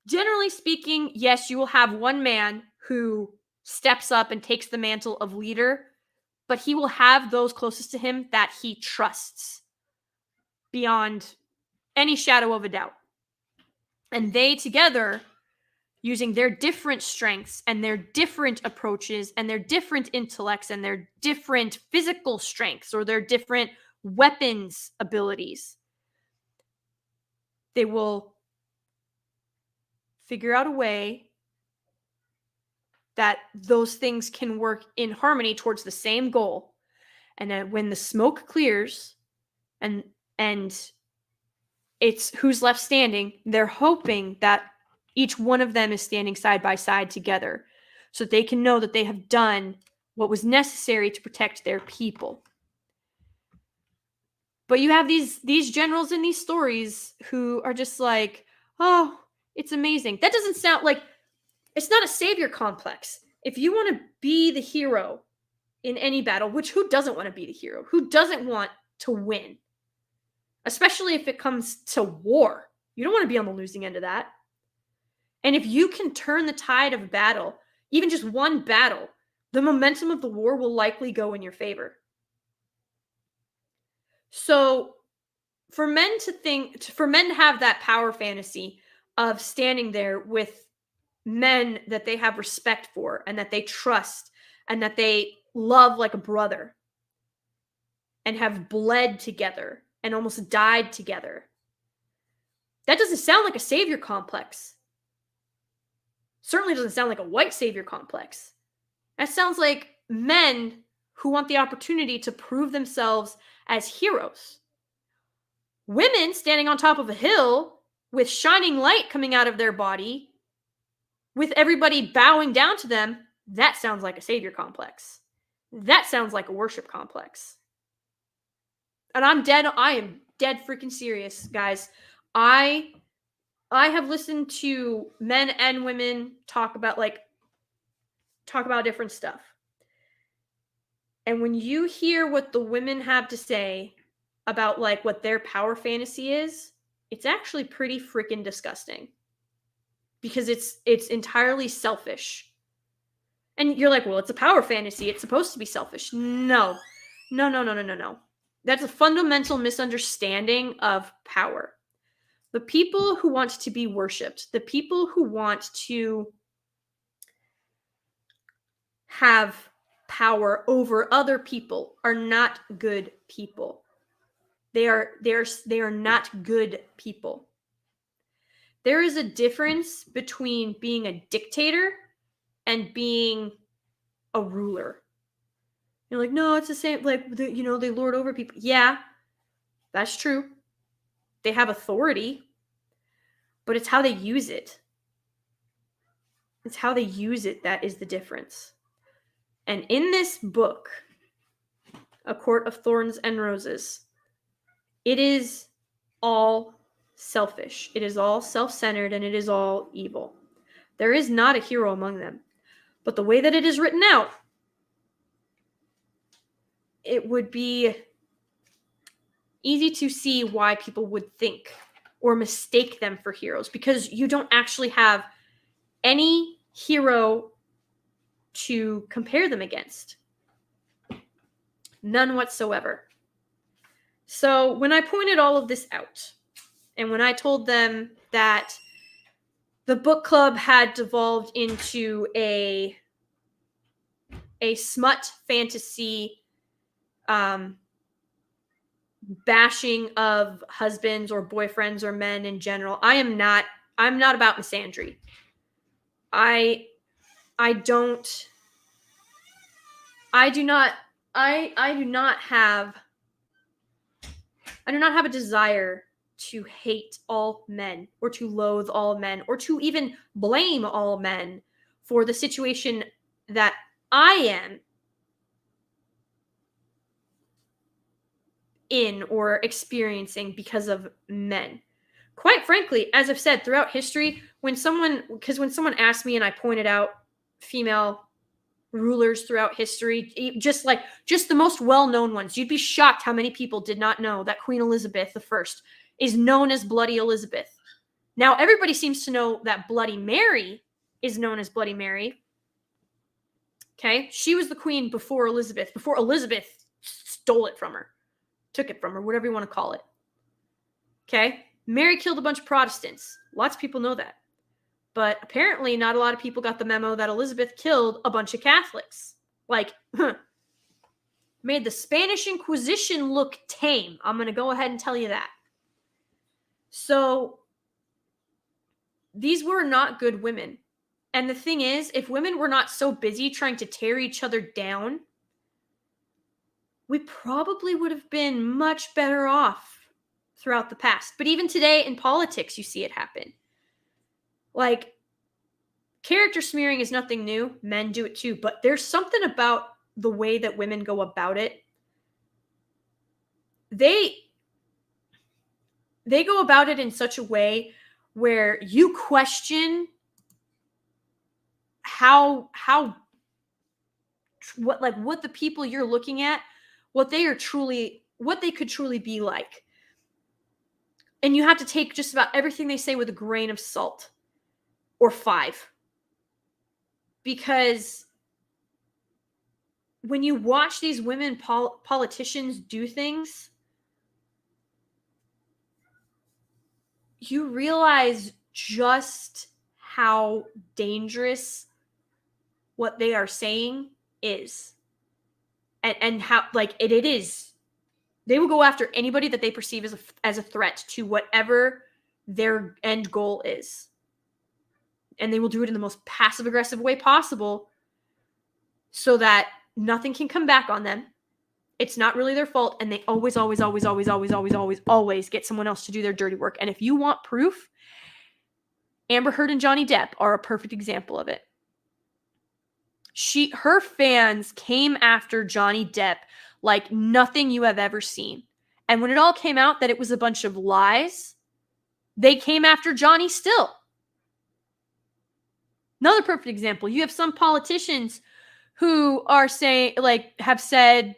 Generally speaking, yes, you will have one man who steps up and takes the mantle of leader, but he will have those closest to him that he trusts beyond any shadow of a doubt. And they together, using their different strengths and their different approaches and their different intellects and their different physical strengths or their different weapons abilities, they will figure out a way that those things can work in harmony towards the same goal. And then when the smoke clears and it's who's left standing, they're hoping that each one of them is standing side by side together so that they can know that they have done what was necessary to protect their people. But you have these generals in these stories who are just like, oh, it's amazing. That doesn't sound like, it's not a savior complex. If you want to be the hero in any battle, which who doesn't want to be the hero? Who doesn't want to win? Especially if it comes to war. You don't want to be on the losing end of that. And if you can turn the tide of battle, even just one battle, the momentum of the war will likely go in your favor. So for men to have that power fantasy of standing there with men that they have respect for and that they trust and that they love like a brother and have bled together and almost died together, that doesn't sound like a savior complex. Certainly doesn't sound like a white savior complex. That sounds like men who want the opportunity to prove themselves as heroes. Women standing on top of a hill with shining light coming out of their body, with everybody bowing down to them, that sounds like a savior complex. That sounds like a worship complex. And I am dead freaking serious, guys. I have listened to men and women talk about different stuff. And when you hear what the women have to say about like what their power fantasy is, it's actually pretty freaking disgusting. Because it's entirely selfish. And you're like, well, it's a power fantasy. It's supposed to be selfish. No. That's a fundamental misunderstanding of power. The people who want to be worshipped, the people who want to have power over other people are not good people. They are not good people. There is a difference between being a dictator and being a ruler. You're like, no, it's the same. Like, they lord over people. Yeah, that's true. They have authority, but it's how they use it. It's how they use it that is the difference. And in this book, A Court of Thorns and Roses, it is all selfish. It is all self-centered, and it is all evil. There is not a hero among them. But the way that it is written out, it would be easy to see why people would think or mistake them for heroes, because you don't actually have any hero to compare them against. None whatsoever. So when I pointed all of this out, and when I told them that the book club had devolved into a smut fantasy bashing of husbands or boyfriends or men in general, I'm not about misandry. I do not have a desire to hate all men or to loathe all men or to even blame all men for the situation that I am in or experiencing because of men. Quite frankly, as I've said throughout history, when someone asked me and I pointed out female rulers throughout history, just the most well-known ones, you'd be shocked how many people did not know that Queen Elizabeth I is known as Bloody Elizabeth. Now everybody seems to know that Bloody Mary is known as Bloody Mary. Okay, she was the queen before Elizabeth stole it from her, took it from her, whatever you want to call it. Okay, Mary killed a bunch of Protestants. Lots of people know that. But apparently not a lot of people got the memo that Elizabeth killed a bunch of Catholics. Made the Spanish Inquisition look tame. I'm going to go ahead and tell you that. So these were not good women. And the thing is, if women were not so busy trying to tear each other down, we probably would have been much better off throughout the past. But even today in politics, you see it happen. Like, character smearing is nothing new. Men do it too. But there's something about the way that women go about it. They go about it in such a way where you question what the people you're looking at, what they could truly be like. And you have to take just about everything they say with a grain of salt or 5. Because when you watch these women politicians do things, you realize just how dangerous what they are saying is. And how, like, it is. They will go after anybody that they perceive as a threat to whatever their end goal is. And they will do it in the most passive-aggressive way possible so that nothing can come back on them. It's not really their fault, and they always get someone else to do their dirty work. And if you want proof, Amber Heard and Johnny Depp are a perfect example of it. Her fans came after Johnny Depp like nothing you have ever seen. And when it all came out that it was a bunch of lies, they came after Johnny still. Another perfect example, you have some politicians who are have said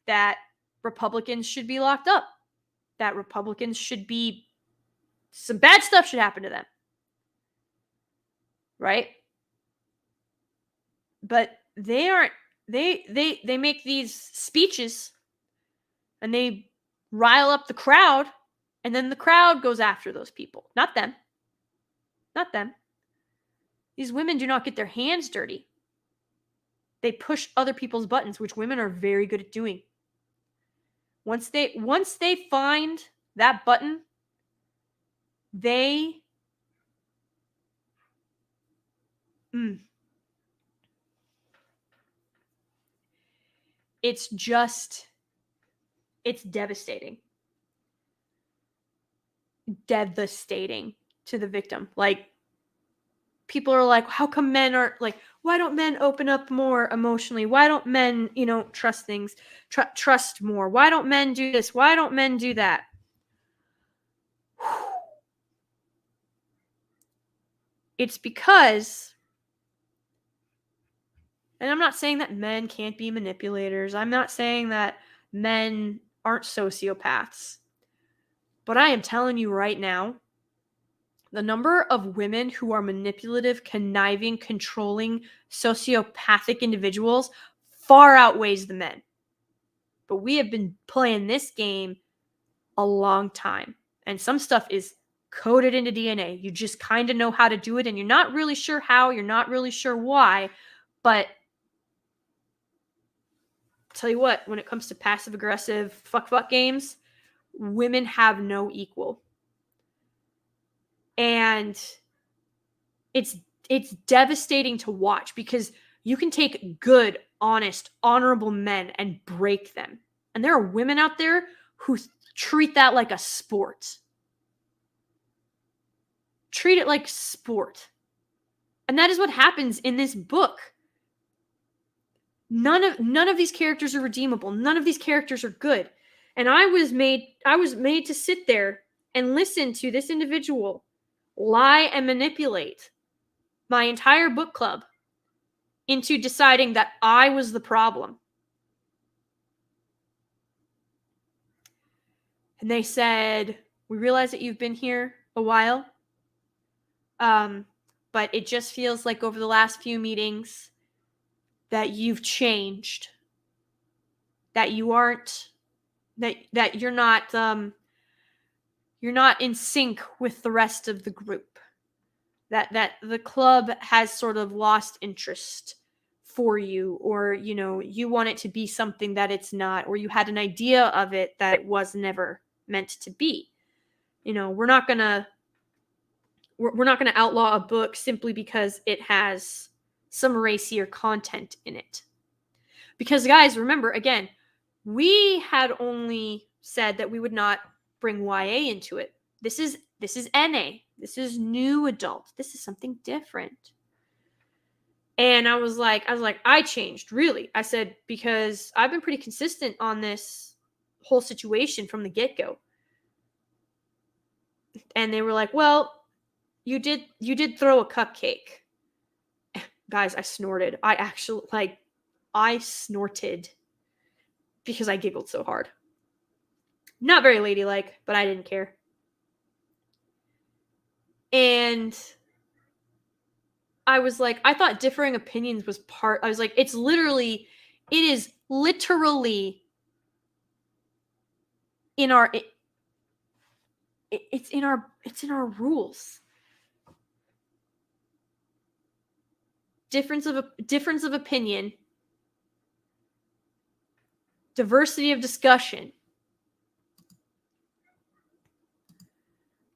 that Republicans should be locked up, that Republicans some bad stuff should happen to them. Right? But they make these speeches and they rile up the crowd, and then the crowd goes after those people. Not them. Not them. These women do not get their hands dirty. They push other people's buttons, which women are very good at doing. Once they find that button, it's devastating. Devastating to the victim. Like, people are like, how come men aren't, like, why don't men open up more emotionally? Why don't men, trust things, trust more? Why don't men do this? Why don't men do that? It's because, and I'm not saying that men can't be manipulators. I'm not saying that men aren't sociopaths. But I am telling you right now, the number of women who are manipulative, conniving, controlling, sociopathic individuals far outweighs the men. But we have been playing this game a long time. And some stuff is coded into DNA. You just kind of know how to do it, and you're not really sure how, you're not really sure why. But I'll tell you what, when it comes to passive-aggressive fuck games, women have no equal. And it's devastating to watch, because you can take good, honest, honorable men and break them. And there are women out there who treat that like a sport. Treat it like sport. And that is what happens in this book. None of these characters are redeemable. None of these characters are good. And I was made to sit there and listen to this individual lie and manipulate my entire book club into deciding that I was the problem. And they said, we realize that you've been here a while, but it just feels like over the last few meetings that you've changed, that you aren't, that you're not in sync with the rest of the group, that the club has sort of lost interest for you, or you want it to be something that it's not, or you had an idea of it that it was never meant to be. We're not gonna outlaw a book simply because it has some racier content in it. Because, guys, remember, again, We had only said that we would not bring YA into it. This is NA. This is new adult. This is something different. And I was like, I changed, really. I said, because I've been pretty consistent on this whole situation from the get-go. And they were like, well, you did throw a cupcake. Guys, I snorted. I snorted because I giggled so hard. Not very ladylike, but I didn't care. And I was like, I thought differing opinions was part. I was like, it is literally in our it's in our rules. Difference of opinion, diversity of discussion,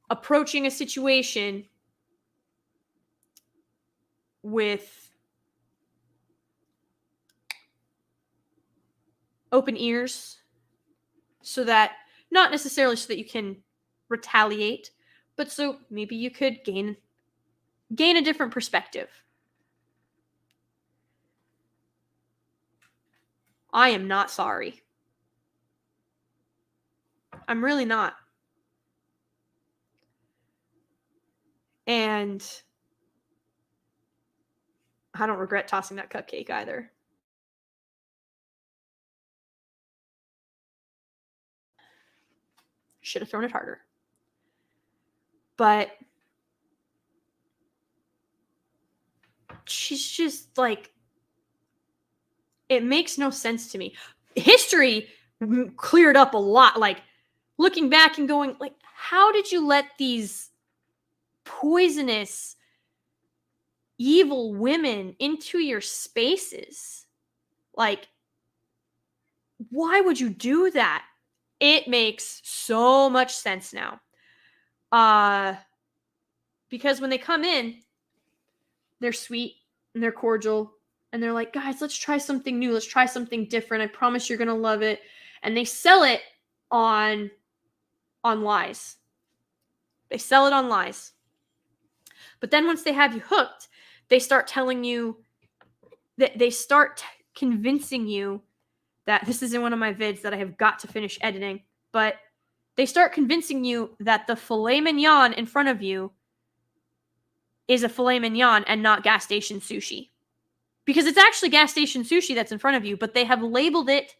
approaching a situation with open ears, so that, not necessarily so that you can retaliate, but so maybe you could gain a different perspective. I am not sorry. I'm really not. And I don't regret tossing that cupcake either. Should have thrown it harder. But she's just like, it makes no sense to me. History cleared up a lot. Like, looking back and going, like, how did you let these poisonous, evil women into your spaces? Like, why would you do that? It makes so much sense now. Because when they come in, they're sweet and they're cordial and they're like, guys, let's try something new. Let's try something different. I promise you're going to love it. And they sell it on lies. They sell it on lies. But then once they have you hooked, they start telling you that they start convincing you that, this is in one of my vids that I have got to finish editing, but they start convincing you that the filet mignon in front of you is a filet mignon and not gas station sushi. Because it's actually gas station sushi that's in front of you, but they have labeled it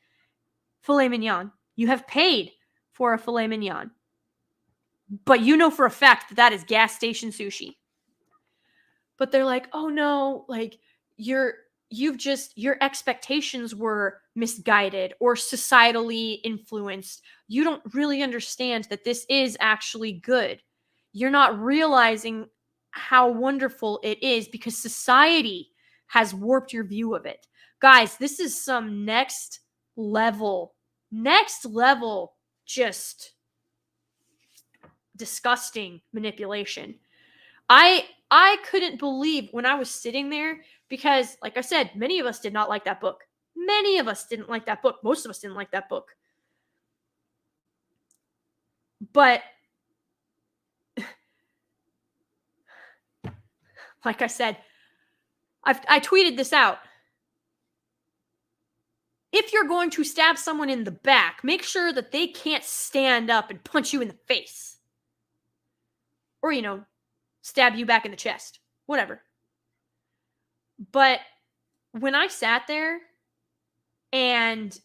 filet mignon. You have paid for a filet mignon. But you know for a fact that that is gas station sushi. But they're like, oh no, like, your expectations were misguided or societally influenced. You don't really understand that this is actually good. You're not realizing how wonderful it is because society has warped your view of it. Guys, this is some next level, just disgusting manipulation. I couldn't believe when I was sitting there, because, like I said, many of us did not like that book. Many of us didn't like that book. Most of us didn't like that book. But, like I said, I tweeted this out. If you're going to stab someone in the back, make sure that they can't stand up and punch you in the face. Or, stab you back in the chest. Whatever. But when I sat there and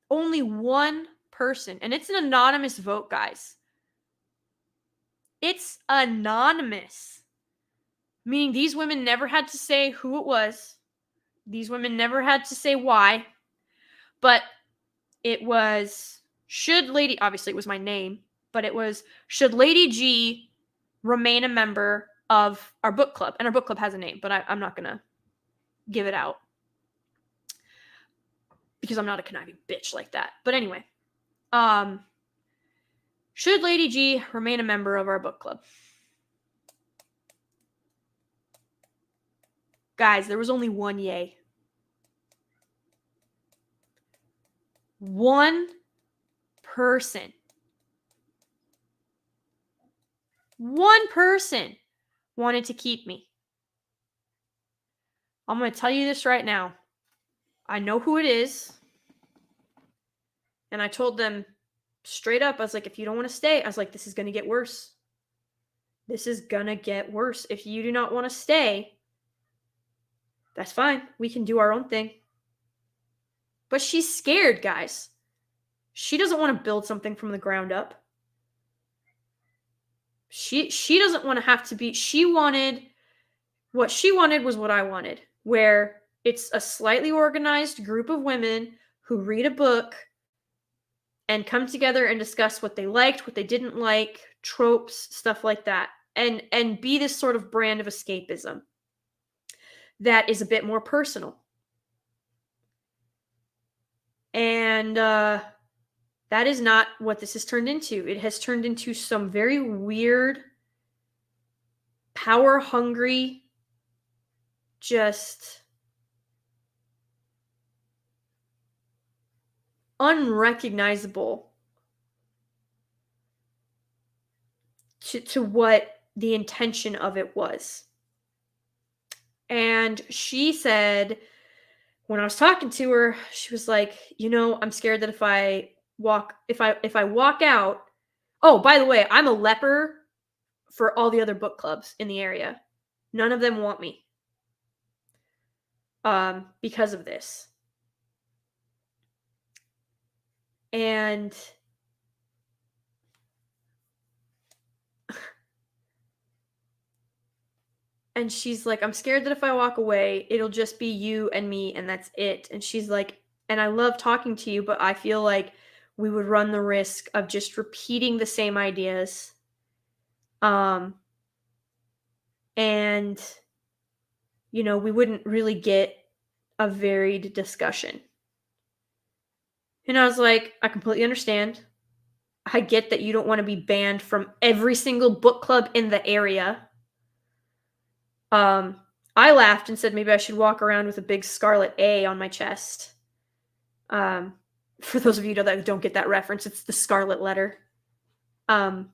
only one person, and it's an anonymous vote, guys. It's anonymous. Meaning these women never had to say who it was. These women never had to say why. But it was, obviously it was my name, but it was, should Lady G remain a member of our book club? And our book club has a name, but I'm not going to give it out because I'm not a conniving bitch like that. But anyway, should Lady G remain a member of our book club? Guys, there was only one yay. one person wanted to keep me. I'm going to tell you this right now. I know who it is. And I told them straight up, I was like, if you don't want to stay, I was like, this is going to get worse. This is going to get worse. If you do not want to stay, that's fine. We can do our own thing. But she's scared, guys. She doesn't want to build something from the ground up. She doesn't want to have to be, what she wanted was what I wanted, where it's a slightly organized group of women who read a book and come together and discuss what they liked, what they didn't like, tropes, stuff like that, and be this sort of brand of escapism that is a bit more personal. And that is not what this has turned into. It has turned into some very weird, power-hungry, just unrecognizable to what the intention of it was. And she said, when I was talking to her, she was like, I'm scared that if I walk out. Oh, by the way, I'm a leper for all the other book clubs in the area. None of them want me. Because of this. And she's like, I'm scared that if I walk away, it'll just be you and me, and that's it. And she's like, and I love talking to you, but I feel like we would run the risk of just repeating the same ideas. And, we wouldn't really get a varied discussion. And I was like, I completely understand. I get that you don't want to be banned from every single book club in the area. I laughed and said maybe I should walk around with a big scarlet A on my chest. For those of you that don't get that reference, it's the scarlet letter. But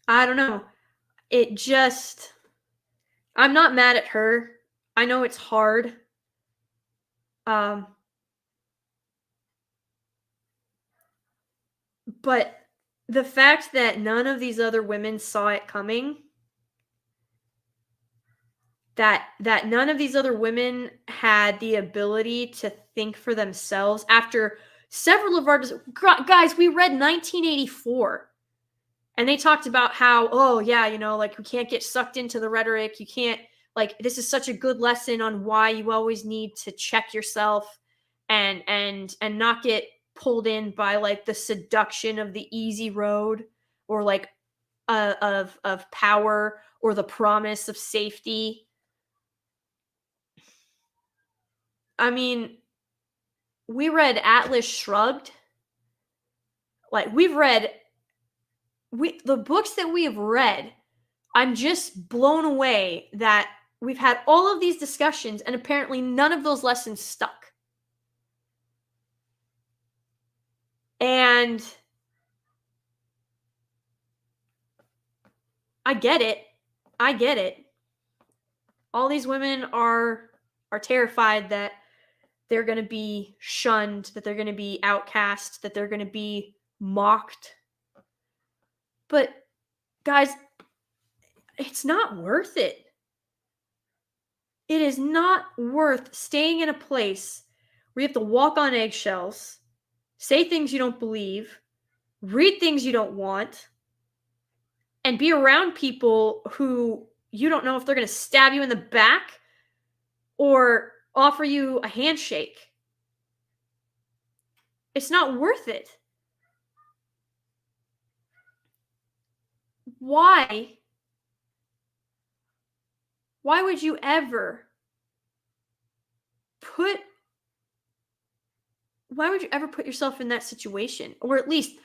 I don't know. I'm not mad at her. I know it's hard. But the fact that none of these other women saw it coming, that none of these other women had the ability to think for themselves after several of our guys, we read 1984. And they talked about how, we can't get sucked into the rhetoric. You can't, this is such a good lesson on why you always need to check yourself and not get pulled in by the seduction of the easy road or of power or the promise of safety. I mean, we read Atlas Shrugged. The books that we have read, I'm just blown away that we've had all of these discussions and apparently none of those lessons stuck. And I get it. All these women are terrified that they're going to be shunned, that they're going to be outcast, that they're going to be mocked. But guys, it's not worth it. It is not worth staying in a place where you have to walk on eggshells, say things you don't believe, read things you don't want, and be around people who you don't know if they're going to stab you in the back or offer you a handshake. It's not worth it. Why would you ever put yourself in that situation? Or at least,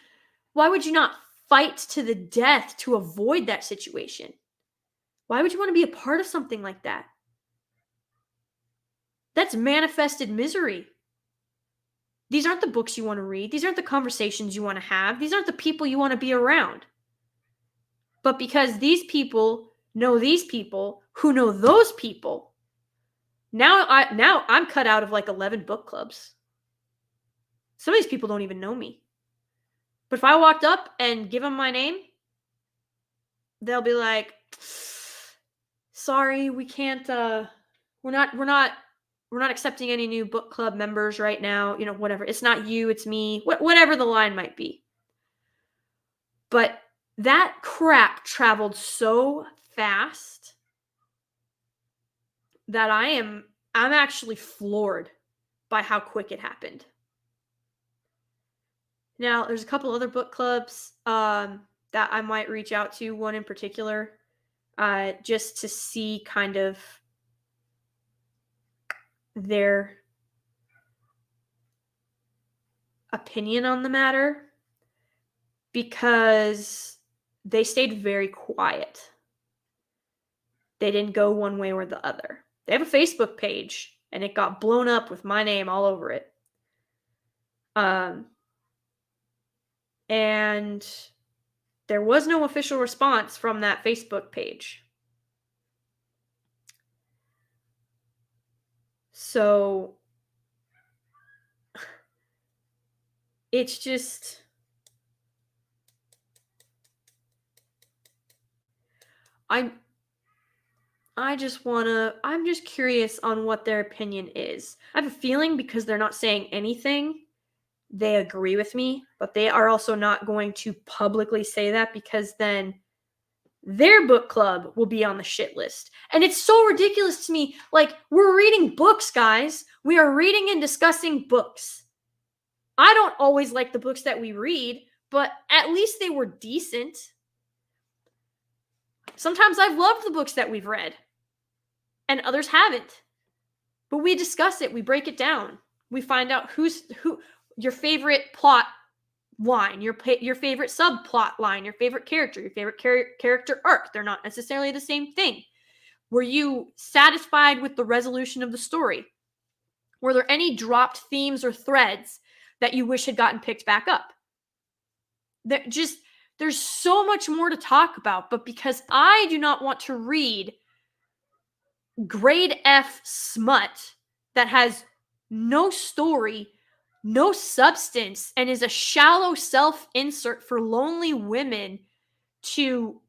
why would you not fight to the death to avoid that situation. Why would you want to be a part of something like that? That's manifested misery. These aren't the books you want to read. These aren't the conversations you want to have. These aren't the people you want to be around. But because these people know these people who know those people, now I'm cut out of like 11 book clubs. Some of these people don't even know me. But if I walked up and give them my name, they'll be like, "Sorry, we can't we're not accepting any new book club members right now, whatever. It's not you, it's me." Whatever the line might be. But that crap traveled so fast that I'm actually floored by how quick it happened. Now, there's a couple other book clubs that I might reach out to, one in particular, just to see kind of their opinion on the matter, because they stayed very quiet. They didn't go one way or the other. They have a Facebook page, and it got blown up with my name all over it. And there was no official response from that Facebook page. So it's just, I'm just curious on what their opinion is. I have a feeling because they're not saying anything, they agree with me, but they are also not going to publicly say that, because then their book club will be on the shit list. And it's so ridiculous to me. Like, we're reading books, guys. We are reading and discussing books. I don't always like the books that we read, but at least they were decent. Sometimes I've loved the books that we've read, and others haven't. But we discuss it. We break it down. We find out who your favorite plot line, your favorite subplot line, your favorite character, your favorite character arc. They're not necessarily the same thing. Were you satisfied with the resolution of the story? Were there any dropped themes or threads that you wish had gotten picked back up? There's so much more to talk about, but because I do not want to read grade F smut that has no story, no substance, and is a shallow self-insert for lonely women to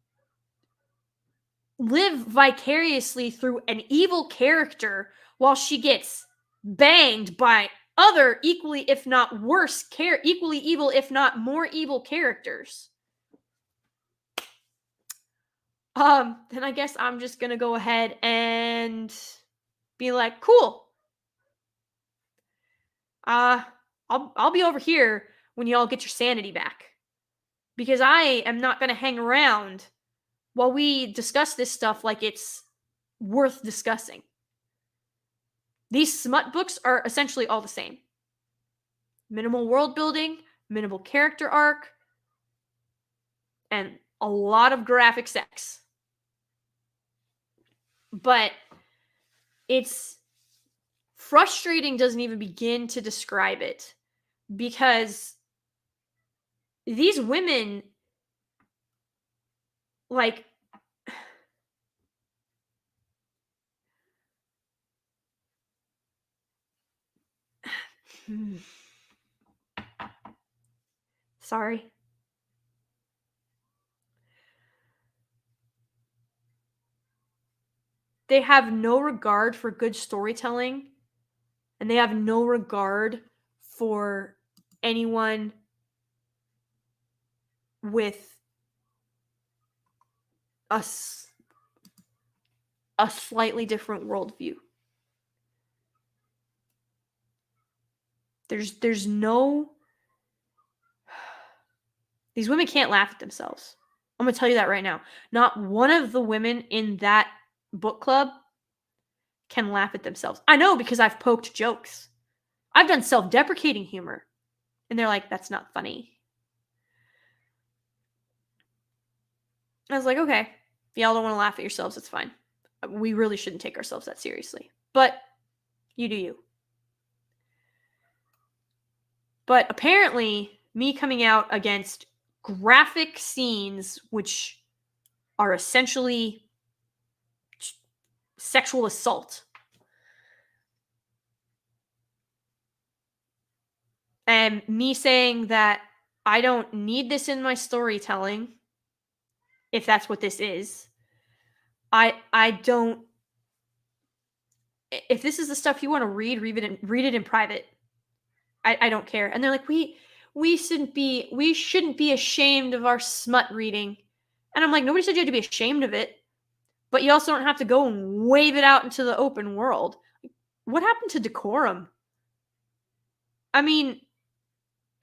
live vicariously through an evil character while she gets banged by other equally, if not worse, equally evil, if not more evil characters. Then I guess I'm just gonna go ahead and be like, cool. I'll be over here when y'all get your sanity back, because I am not gonna hang around while we discuss this stuff like it's worth discussing. These smut books are essentially all the same. Minimal world building, minimal character arc, and a lot of graphic sex. But it's frustrating, doesn't even begin to describe it, because these women, like, sorry. They have no regard for good storytelling, and they have no regard for anyone with a slightly different worldview. There's no... These women can't laugh at themselves. I'm going to tell you that right now. Not one of the women in that book club can laugh at themselves. I know, because I've poked jokes. I've done self-deprecating humor. And they're like, that's not funny. I was like, okay, if y'all don't want to laugh at yourselves, it's fine. We really shouldn't take ourselves that seriously. But you do you. But apparently, me coming out against graphic scenes, which are essentially sexual assault, and me saying that I don't need this in my storytelling, if that's what this is. I don't. If this is the stuff you want to read it in private. I don't care. And they're like, we shouldn't be ashamed of our smut reading. And I'm like, nobody said you had to be ashamed of it, but you also don't have to go and wave it out into the open world. What happened to decorum? I mean,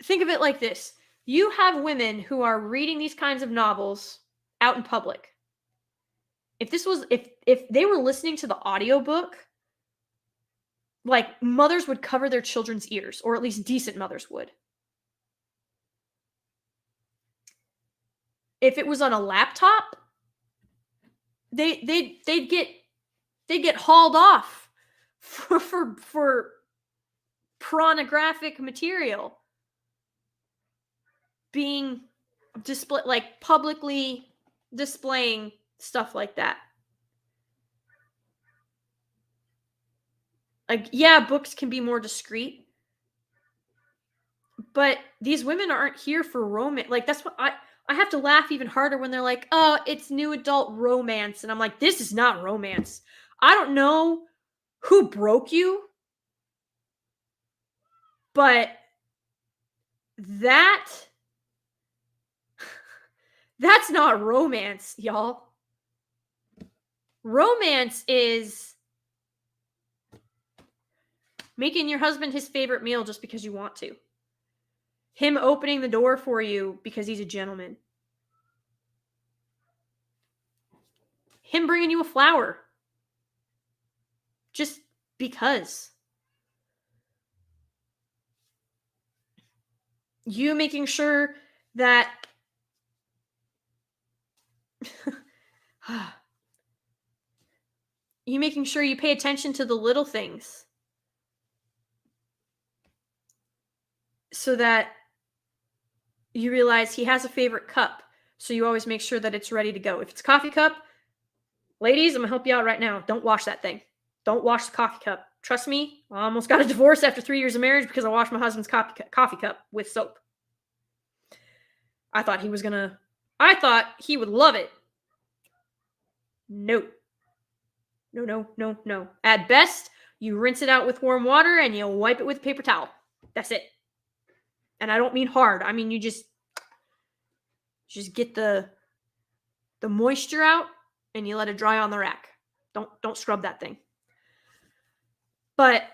think of it like this. You have women who are reading these kinds of novels out in public. If they were listening to the audiobook, like, mothers would cover their children's ears, or at least decent mothers would. If it was on a laptop, they'd get hauled off for pornographic material being displayed, like publicly displaying stuff like that. Like, yeah, books can be more discreet, but these women aren't here for romance. Like, that's what I have to laugh even harder when they're like, oh, it's new adult romance. And I'm like, this is not romance. I don't know who broke you, but that's not romance, y'all. Romance is making your husband his favorite meal just because you want to. Him opening the door for you because he's a gentleman. Him bringing you a flower. Just because. You making sure that you making sure you pay attention to the little things so that you realize he has a favorite cup, so you always make sure that it's ready to go. If it's a coffee cup, ladies, I'm gonna help you out right now. Don't wash that thing. Don't wash the coffee cup. Trust me, I almost got a divorce after 3 years of marriage because I washed my husband's coffee cup with soap. I thought he would love it. No. No. At best, you rinse it out with warm water and you wipe it with a paper towel. That's it. And I don't mean hard. I mean, you just get the moisture out and you let it dry on the rack. Don't scrub that thing. But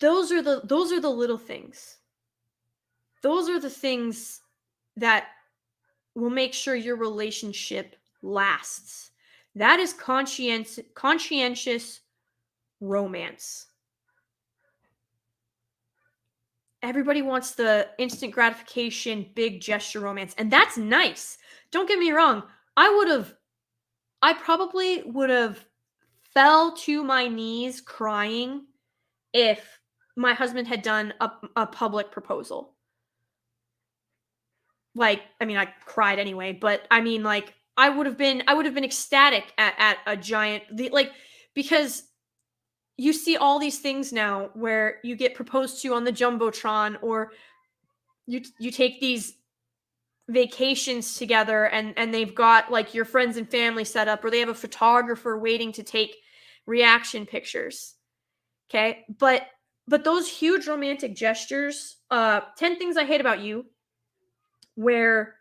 those are the little things. Those are the things that will make sure your relationship lasts. That is conscientious romance. Everybody wants the instant gratification, big gesture romance, and that's nice. Don't get me wrong. I probably would have fell to my knees crying if my husband had done a public proposal. Like, I mean, I cried anyway, but I mean, like, I would have been ecstatic at a giant, like, because you see all these things now where you get proposed to on the Jumbotron, or you take these vacations together and they've got like your friends and family set up, or they have a photographer waiting to take reaction pictures. Okay? But those huge romantic gestures, 10 Things I Hate About You, where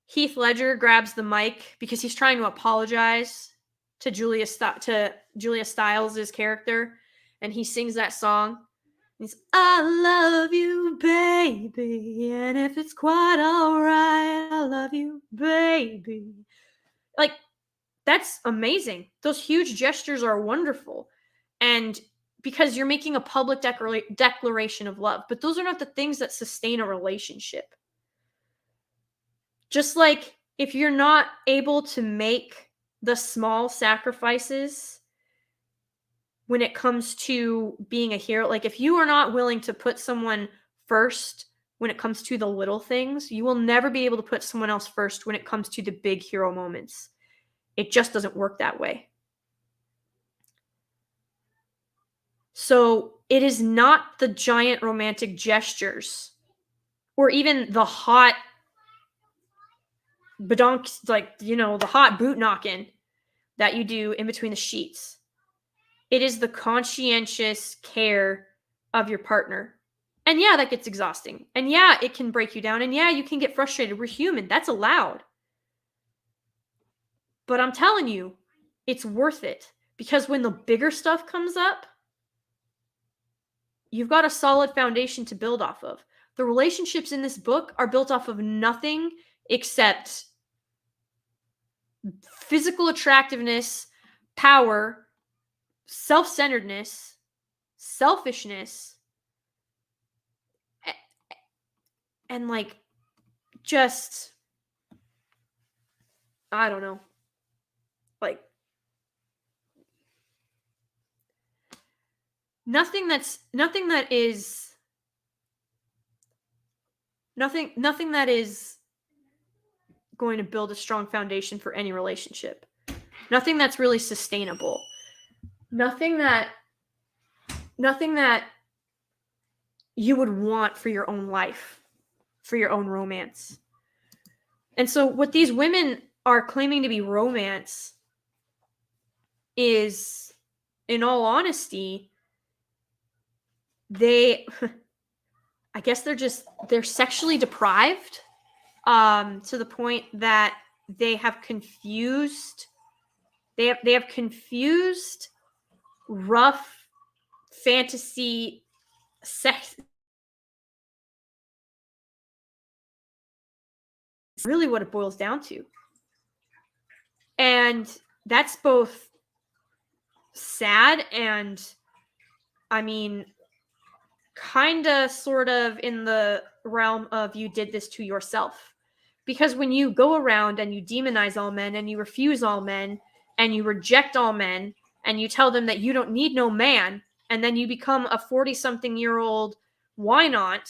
Heath Ledger grabs the mic because he's trying to apologize to Julia Stiles' character, and he sings that song. He's, I love you, baby, and if it's quite all right, I love you, baby. Like, that's amazing. Those huge gestures are wonderful. And because you're making a public declaration of love, but those are not the things that sustain a relationship. Just like if you're not able to make the small sacrifices when it comes to being a hero, like if you are not willing to put someone first when it comes to the little things, you will never be able to put someone else first when it comes to the big hero moments. It just doesn't work that way. So it is not the giant romantic gestures or even the hot badonk, like, the hot boot knocking that you do in between the sheets. It is the conscientious care of your partner. And yeah, that gets exhausting. And yeah, it can break you down. And yeah, you can get frustrated. We're human. That's allowed. But I'm telling you, it's worth it. Because when the bigger stuff comes up, you've got a solid foundation to build off of. The relationships in this book are built off of nothing except physical attractiveness, power, self-centeredness, selfishness, and like just, I don't know, like nothing that is going to build a strong foundation for any relationship. Nothing that's really sustainable. Nothing that you would want for your own life, for your own romance. And so what these women are claiming to be romance is, in all honesty, I guess they're sexually deprived, to the point that they have confused rough fantasy sex. It's really what it boils down to. And that's both sad and, I mean, kind of sort of in the realm of you did this to yourself. Because when you go around and you demonize all men and you refuse all men and you reject all men and you tell them that you don't need no man, and then you become a 40-something-year-old why-not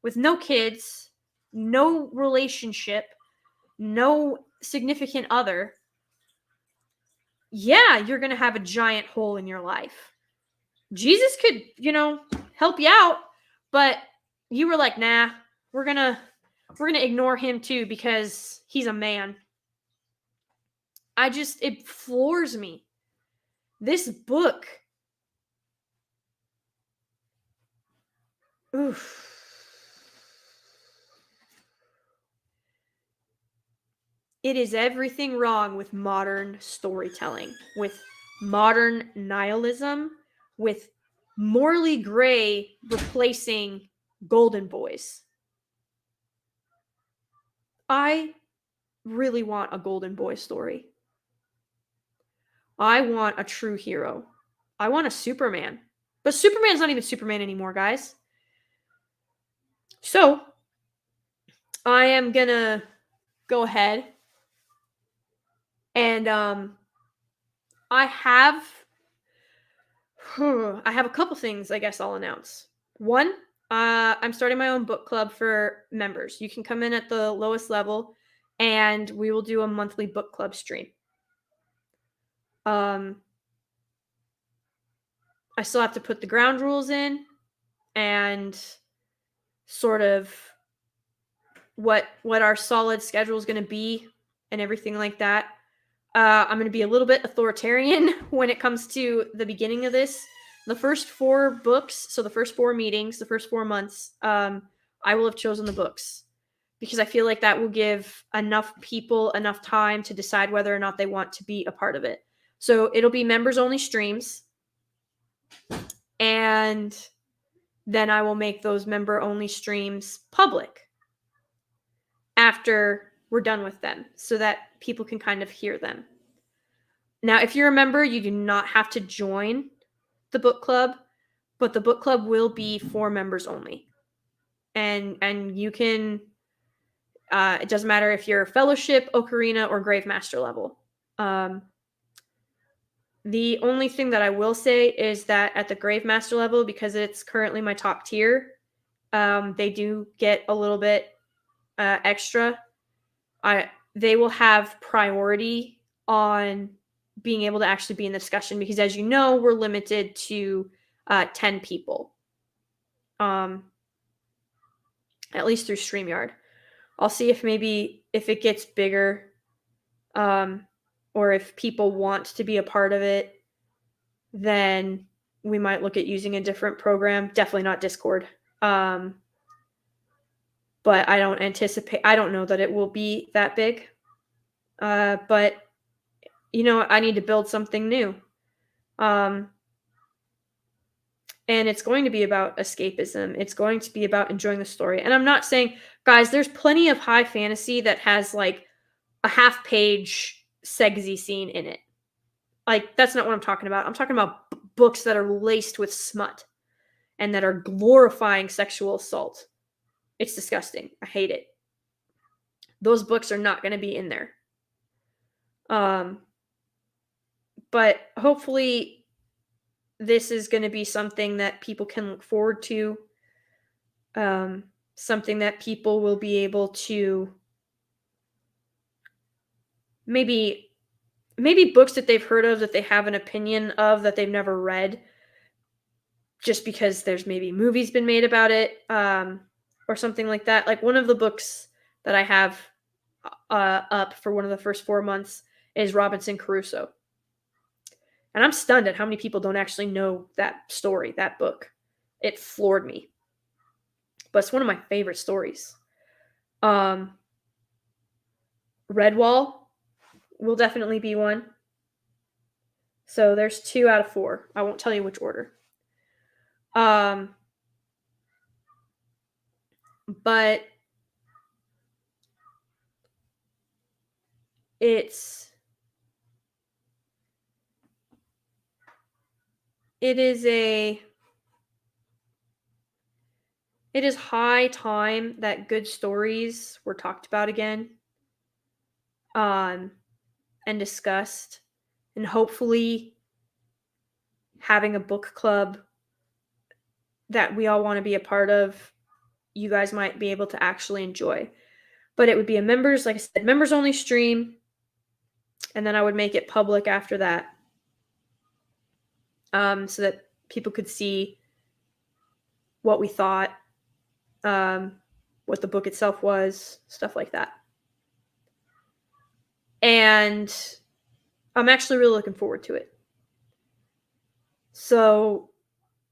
with no kids, no relationship, no significant other, yeah, you're going to have a giant hole in your life. Jesus could, help you out, but you were like, nah, we're going to ignore him too because he's a man. It floors me. This book, oof. It is everything wrong with modern storytelling, with modern nihilism, with morally gray replacing golden boys. I really want a golden boy story. I want a true hero. I want a Superman. But Superman's not even Superman anymore, guys. So, I am gonna go ahead and I have a couple things I guess I'll announce. One, I'm starting my own book club for members. You can come in at the lowest level and we will do a monthly book club stream. I still have to put the ground rules in and sort of what our solid schedule is going to be and everything like that. I'm going to be a little bit authoritarian when it comes to the beginning of this. The first 4 books, so the first 4 meetings, the first 4 months, I will have chosen the books because I feel like that will give enough people enough time to decide whether or not they want to be a part of it. So it'll be members only streams. And then I will make those member only streams public after we're done with them so that people can kind of hear them. Now, if you're a member, you do not have to join the book club, but the book club will be for members only. And you can It doesn't matter if you're Fellowship, Ocarina, or Grave Master level. The only thing that I will say is that at the Grave Master level, because it's currently my top tier, they do get a little bit extra. They will have priority on being able to actually be in the discussion because, as you know, we're limited to 10 people, at least through StreamYard. I'll see if it gets bigger, or if people want to be a part of it, then we might look at using a different program. Definitely not Discord. But I don't know that it will be that big. But I need to build something new. And it's going to be about escapism. It's going to be about enjoying the story. And I'm not saying, guys, there's plenty of high fantasy that has like a half-page Segsy scene in it. Like, that's not what I'm talking about. I'm talking about books that are laced with smut and that are glorifying sexual assault. It's disgusting. I hate it. Those books are not going to be in there. But hopefully this is going to be something that people can look forward to. Something that people will be able to maybe books that they've heard of, that they have an opinion of, that they've never read, just because there's maybe movies been made about it, or something like that. Like, one of the books that I have up for one of the first 4 months is Robinson Crusoe. And I'm stunned at how many people don't actually know that story, that book. It floored me. But it's one of my favorite stories. Redwall will definitely be one. So there's 2 out of 4. I won't tell you which order. But it is high time that good stories were talked about again, and discussed, and hopefully having a book club that we all want to be a part of, you guys might be able to actually enjoy. But it would be like I said, members only stream, and then I would make it public after that, so that people could see what we thought, what the book itself was, stuff like that. And I'm actually really looking forward to it. So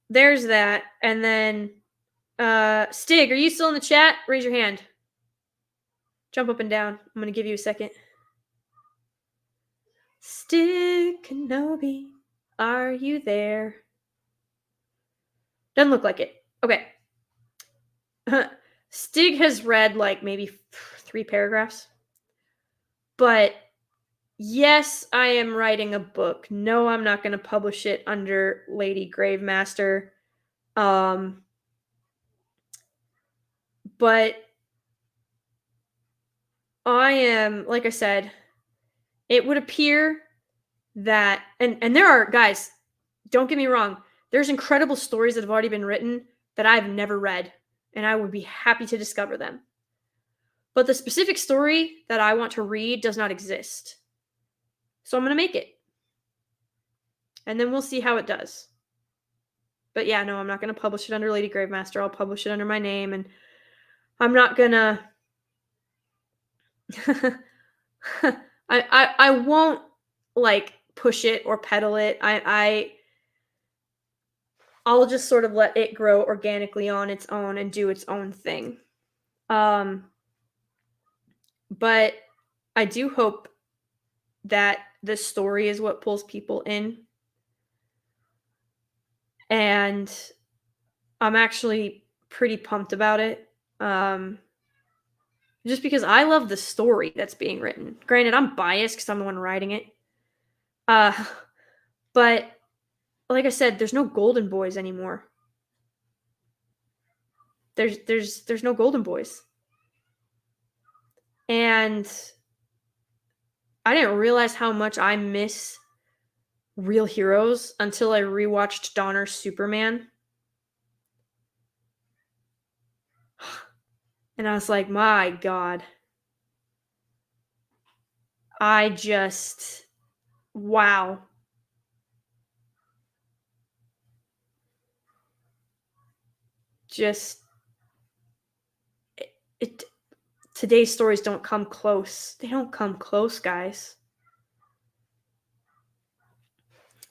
there's that. And then Stig, are you still in the chat? Raise your hand. Jump up and down. I'm going to give you a second. Stig Kenobi, are you there? Doesn't look like it. Okay. Stig has read like maybe 3 paragraphs. But yes, I am writing a book. No, I'm not going to publish it under Lady Gravemaster. But I am, like I said, it would appear that, and there are, guys, don't get me wrong, there's incredible stories that have already been written that I've never read, and I would be happy to discover them. But the specific story that I want to read does not exist. So I'm going to make it. And then we'll see how it does. But yeah, no, I'm not going to publish it under Lady Gravemaster. I'll publish it under my name, and I'm not going to... I won't, like, push it or peddle it. I'll just sort of let it grow organically on its own and do its own thing. But I do hope that this story is what pulls people in. And I'm actually pretty pumped about it. Just because I love the story that's being written. Granted, I'm biased because I'm the one writing it. But like I said, there's no Golden Boys anymore. There's no Golden Boys. And I didn't realize how much I miss real heroes until I rewatched Donner's Superman. And I was like, my God. I just, wow. Just, it today's stories don't come close. They don't come close, guys.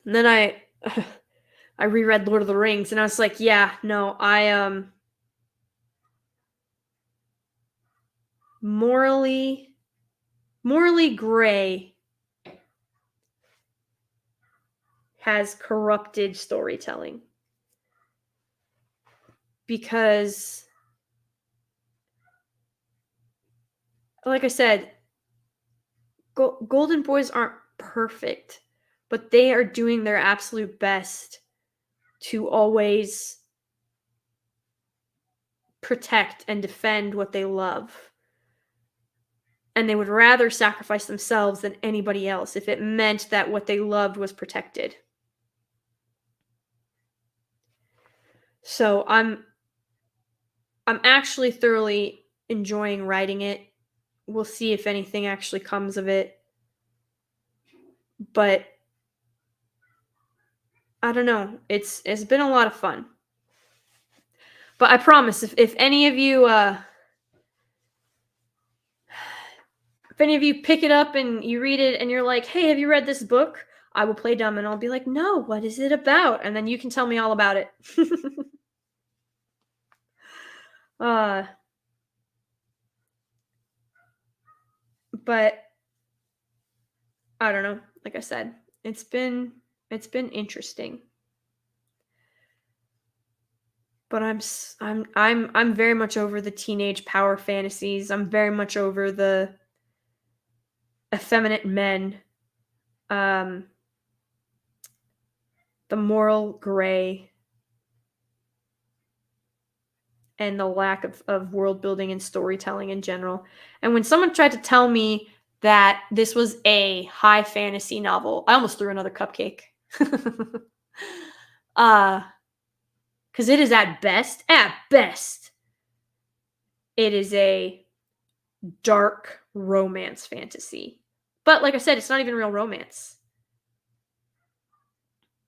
And then I reread Lord of the Rings and I was like, yeah, no, morally gray has corrupted storytelling. Because like I said, Golden Boys aren't perfect, but they are doing their absolute best to always protect and defend what they love. And they would rather sacrifice themselves than anybody else if it meant that what they loved was protected. So I'm actually thoroughly enjoying writing it. We'll see if anything actually comes of it. But I don't know. It's been a lot of fun. But I promise if any of you pick it up and you read it and you're like, "Hey, have you read this book?" I will play dumb and I'll be like, "No, what is it about?" And then you can tell me all about it. uh but I don't know. Like I said, it's been interesting. But I'm very much over the teenage power fantasies. I'm very much over the effeminate men, um, the moral gray, and the lack of world building and storytelling in general. And when someone tried to tell me that this was a high fantasy novel, I almost threw another cupcake. Because it is at best, it is a dark romance fantasy. But like I said, it's not even real romance.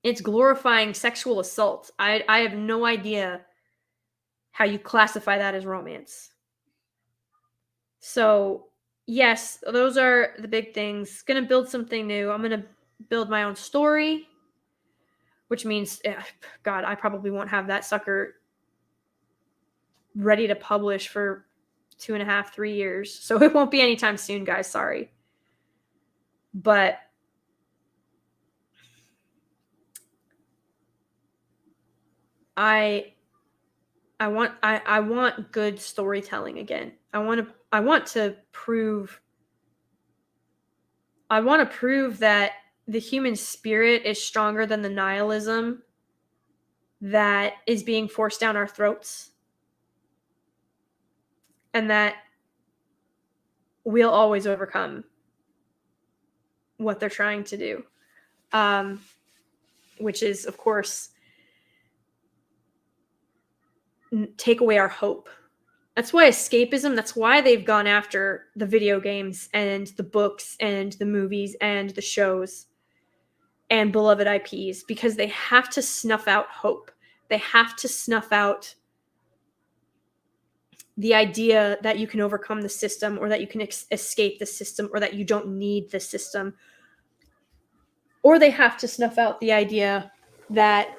It's glorifying sexual assault. I have no idea how you classify that as romance. So, yes, those are the big things. Gonna build something new. I'm gonna build my own story, which means, God, I probably won't have that sucker ready to publish for 2.5, 3 years. So it won't be anytime soon, guys. Sorry. But I want good storytelling again. I want to prove that the human spirit is stronger than the nihilism that is being forced down our throats. And that we'll always overcome what they're trying to do. Which is, of course, take away our hope. That's why escapism, that's why they've gone after the video games and the books and the movies and the shows and beloved IPs, because they have to snuff out hope. They have to snuff out the idea that you can overcome the system, or that you can escape the system, or that you don't need the system. Or they have to snuff out the idea that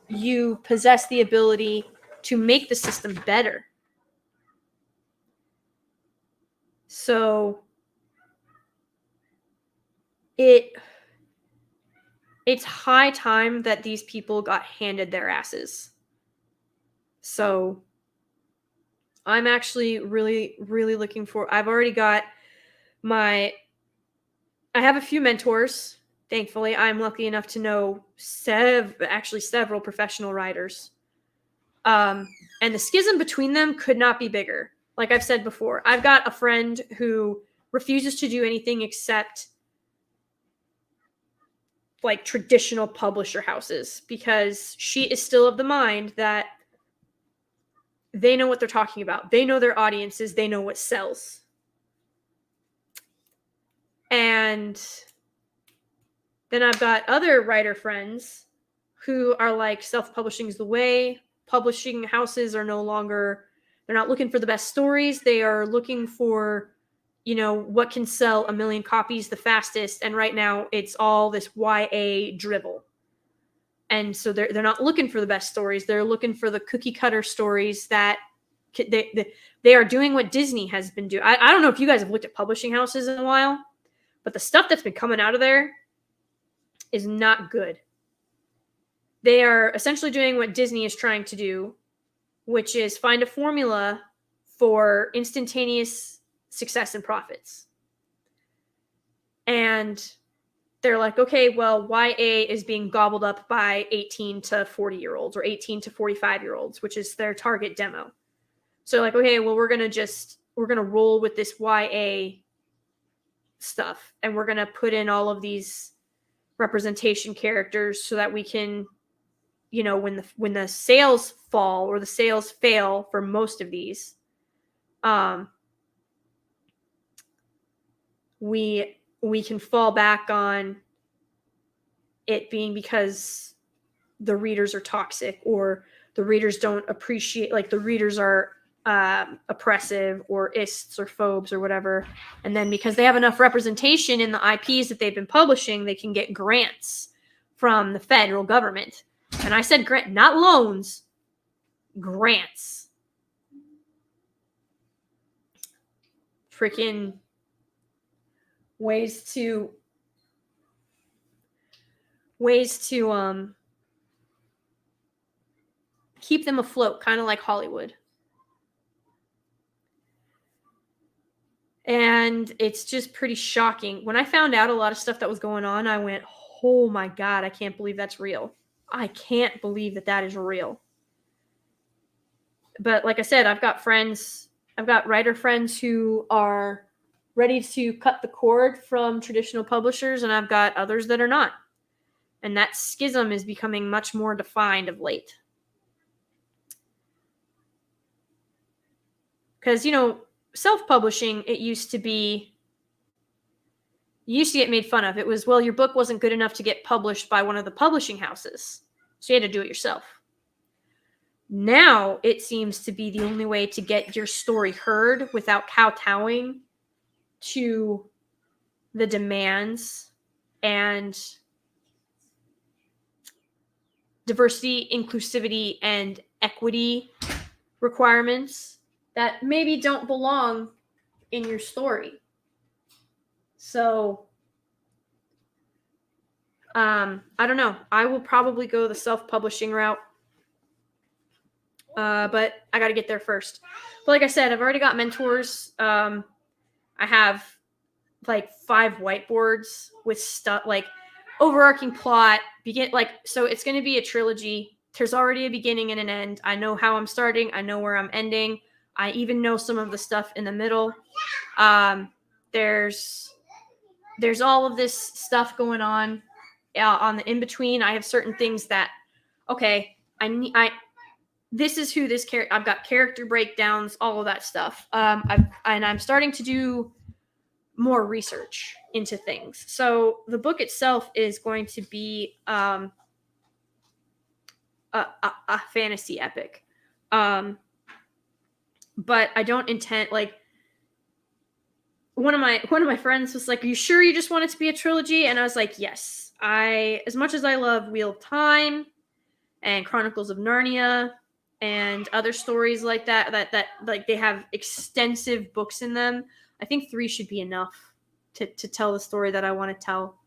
you possess the ability to make the system better. So it's high time that these people got handed their asses. So I'm actually really, really looking for. I've already got I have a few mentors. Thankfully, I'm lucky enough to know several professional writers. And the schism between them could not be bigger. like I've said before, I've got a friend who refuses to do anything except like traditional publisher houses because she is still of the mind that they know what they're talking about. They know their audiences. They know what sells. And then I've got other writer friends who are like, self-publishing is the way. Publishing houses are no longer, they're not looking for the best stories. They are looking for, you know, what can sell 1 million copies the fastest. And right now it's all this YA drivel. And so they're not looking for the best stories. They're looking for the cookie cutter stories that they are doing what Disney has been doing. I don't know if you guys have looked at publishing houses in a while, but the stuff that's been coming out of there is not good. They are essentially doing what Disney is trying to do, which is find a formula for instantaneous success and profits. And they're like, okay, well, YA is being gobbled up by 18 to 40-year-olds or 18 to 45-year-olds, which is their target demo. So like, okay, well, we're going to roll with this YA stuff, and we're going to put in all of these representation characters so that we can, you know, when the sales fall or the sales fail for most of these, we can fall back on it being because the readers are toxic or the readers don't appreciate, like the readers are oppressive or ists or phobes or whatever. And then because they have enough representation in the IPs that they've been publishing, they can get grants from the federal government. And I said grant, not loans, grants. Freaking ways to keep them afloat, kind of like Hollywood. And it's just pretty shocking. When I found out a lot of stuff that was going on, I went, oh my God, I can't believe that's real. I can't believe that is real. But like I said, I've got writer friends who are ready to cut the cord from traditional publishers, and I've got others that are not. And that schism is becoming much more defined of late. Because, you know, self-publishing, it used to get made fun of. It was, well, your book wasn't good enough to get published by one of the publishing houses, so you had to do it yourself. Now it seems to be the only way to get your story heard without kowtowing to the demands and diversity, inclusivity, and equity requirements that maybe don't belong in your story. So, I don't know. I will probably go the self-publishing route. But I got to get there first. But like I said, I've already got mentors. I have like 5 whiteboards with stuff like overarching plot, so it's going to be a trilogy. There's already a beginning and an end. I know how I'm starting. I know where I'm ending. I even know some of the stuff in the middle. There's all of this stuff going on the in-between. I have certain things that, okay, this is who this character, I've got character breakdowns, all of that stuff. I'm starting to do more research into things. So the book itself is going to be a fantasy epic. But I don't intend, like, one of my friends was like, "Are you sure you just want it to be a trilogy?" And I was like, "Yes. As much as I love Wheel of Time and Chronicles of Narnia and other stories like that like they have extensive books in them, I think 3 should be enough to tell the story that I want to tell.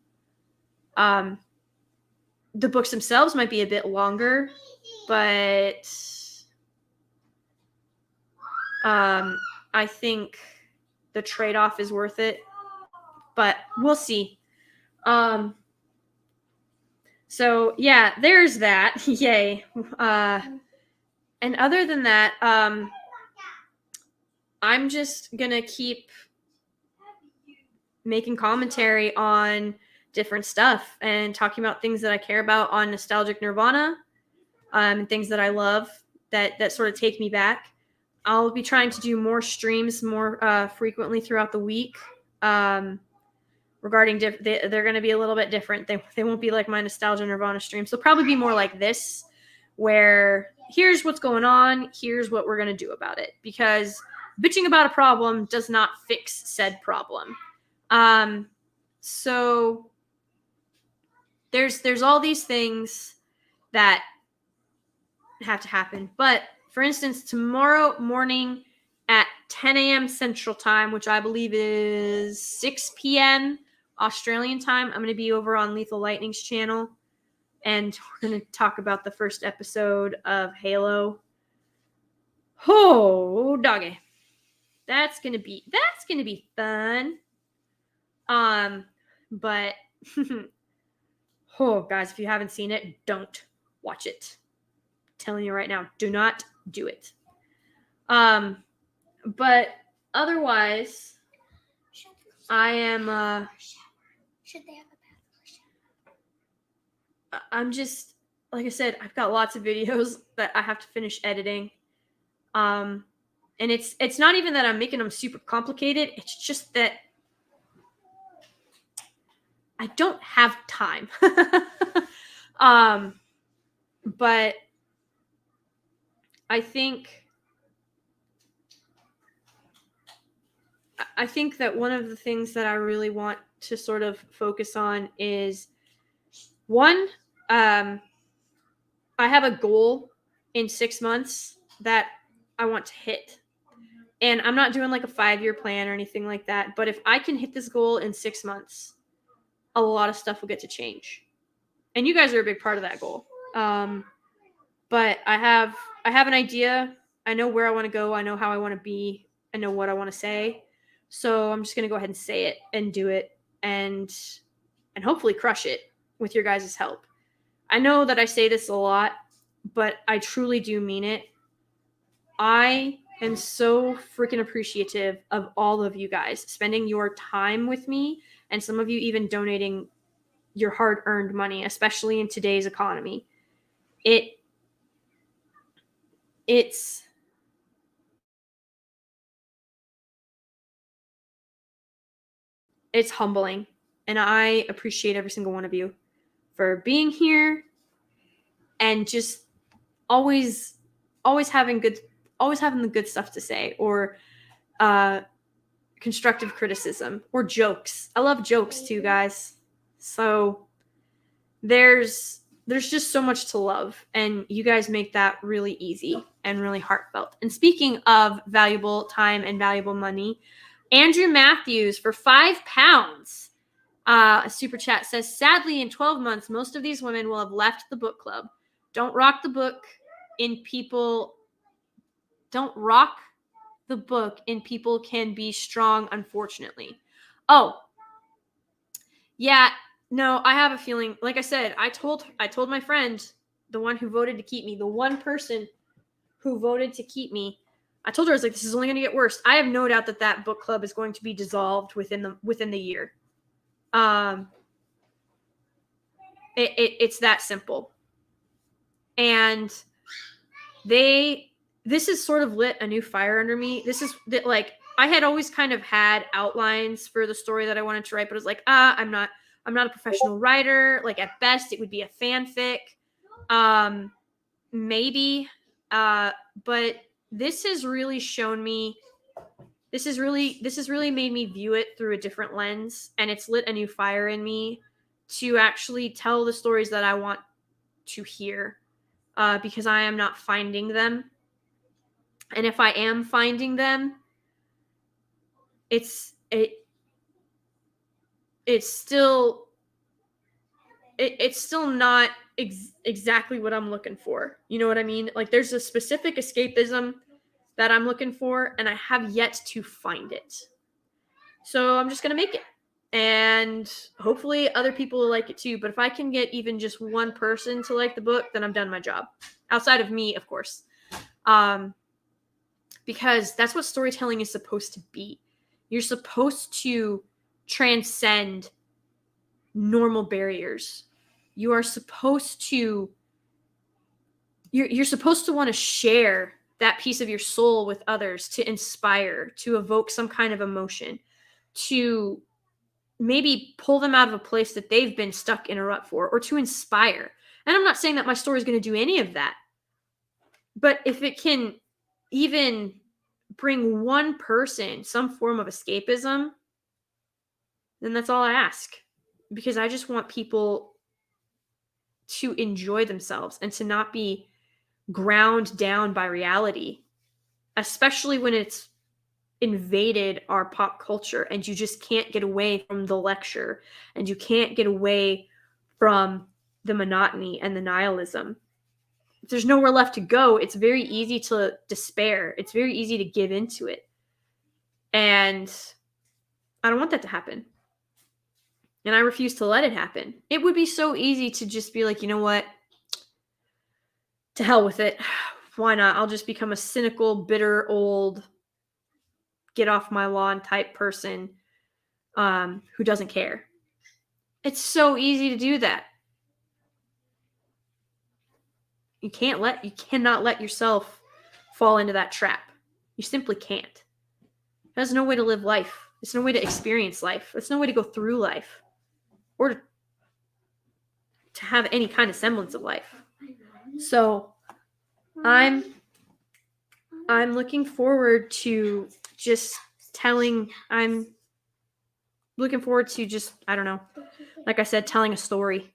The books themselves might be a bit longer, but I think the trade-off is worth it, but we'll see. So yeah, there's that. Yay. And other than that, I'm just gonna keep making commentary on different stuff and talking about things that I care about on nostalgic Nirvana, and things that I love that sort of take me back. I'll be trying to do more streams more frequently throughout the week. Regarding they're going to be a little bit different. They won't be like my nostalgia Nirvana streams. They'll probably be more like this, where here's what's going on, here's what we're going to do about it, because bitching about a problem does not fix said problem. So there's all these things that have to happen. But for instance, tomorrow morning at 10 a.m. Central Time, which I believe is 6 p.m. Australian time, I'm going to be over on Lethal Lightning's channel, and we're going to talk about the first episode of Halo. Oh, doggy. That's going to be fun. But oh, guys, if you haven't seen it, don't watch it. I'm telling you right now, do not do it. But otherwise, I am Should they have a bath? I'm just, like I said, I've got lots of videos that I have to finish editing. And it's not even that I'm making them super complicated. It's just that I don't have time. But I think that one of the things that I really want to sort of focus on is, one, I have a goal in 6 months that I want to hit. And I'm not doing like a 5-year plan or anything like that. But if I can hit this goal in 6 months, a lot of stuff will get to change. And you guys are a big part of that goal. But I have an idea. I know where I want to go. I know how I want to be. I know what I want to say. So I'm just going to go ahead and say it and do it and hopefully crush it with your guys' help. I know that I say this a lot, but I truly do mean it. I am so freaking appreciative of all of you guys spending your time with me, and some of you even donating your hard-earned money, especially in today's economy. It's humbling, and I appreciate every single one of you for being here and just always having the good stuff to say, or constructive criticism, or jokes. I love jokes too, guys. So there's just so much to love, and you guys make that really easy and really heartfelt. And speaking of valuable time and valuable money, Andrew Matthews for £5, a super chat, says, sadly, in 12 months, most of these women will have left the book club. Don't rock the book in people can be strong, unfortunately. Oh, yeah, no, I have a feeling, like I said, I told my friend, the one who voted to keep me, the one person who voted to keep me, I told her, I was like, this is only going to get worse. I have no doubt that book club is going to be dissolved within the year. It's that simple. And this has sort of lit a new fire under me. This is that, like, I had always kind of had outlines for the story that I wanted to write, but I was like, I'm not a professional writer. Like, at best it would be a fanfic. Maybe. But this has really shown me, this has really made me view it through a different lens, and it's lit a new fire in me to actually tell the stories that I want to hear, because I am not finding them. And if I am finding them, it's still not exactly what I'm looking for. You know what I mean? Like, there's a specific escapism that I'm looking for, and I have yet to find it. So I'm just going to make it. And hopefully other people will like it too. But if I can get even just one person to like the book, then I've done my job. Outside of me, of course. because that's what storytelling is supposed to be. You're supposed to transcend normal barriers. You're supposed to want to share that piece of your soul with others, to inspire, to evoke some kind of emotion, to maybe pull them out of a place that they've been stuck in a rut for, or to inspire. And I'm not saying that my story is going to do any of that, but if it can even bring one person some form of escapism, then that's all I ask. Because I just want people to enjoy themselves and to not be ground down by reality, especially when it's invaded our pop culture and you just can't get away from the lecture and you can't get away from the monotony and the nihilism. If there's nowhere left to go, it's very easy to despair. It's very easy to give into it. And I don't want that to happen. And I refuse to let it happen. It would be so easy to just be like, you know what? To hell with it. Why not? I'll just become a cynical, bitter, old, get off my lawn type person who doesn't care. It's so easy to do that. You cannot let yourself fall into that trap. You simply can't. There's no way to live life. There's no way to experience life. There's no way to go through life or to have any kind of semblance of life. So I'm looking forward to just I'm looking forward to just, I don't know, like I said, telling a story.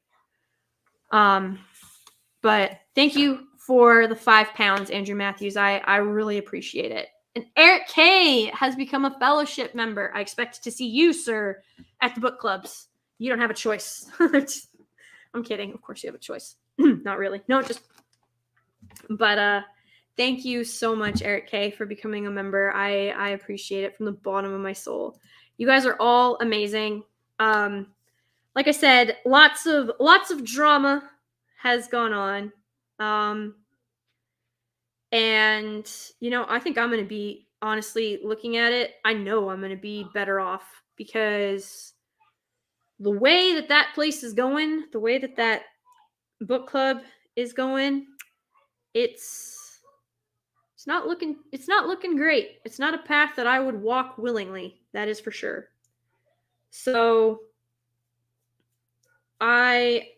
But thank you for the 5 pounds, Andrew Matthews. I really appreciate it. And Eric K has become a fellowship member. I expect to see you, sir, at the book clubs. You don't have a choice. I'm kidding. Of course you have a choice. Not really. No, just. But thank you so much, Eric K, for becoming a member. I appreciate it from the bottom of my soul. You guys are all amazing. Like I said, lots of drama has gone on. And, you know, I think I'm going to be, honestly, looking at it, I know I'm going to be better off, because the way that that place is going, the way that that book club is going, it's not looking great. It's not a path that I would walk willingly. That is for sure. So I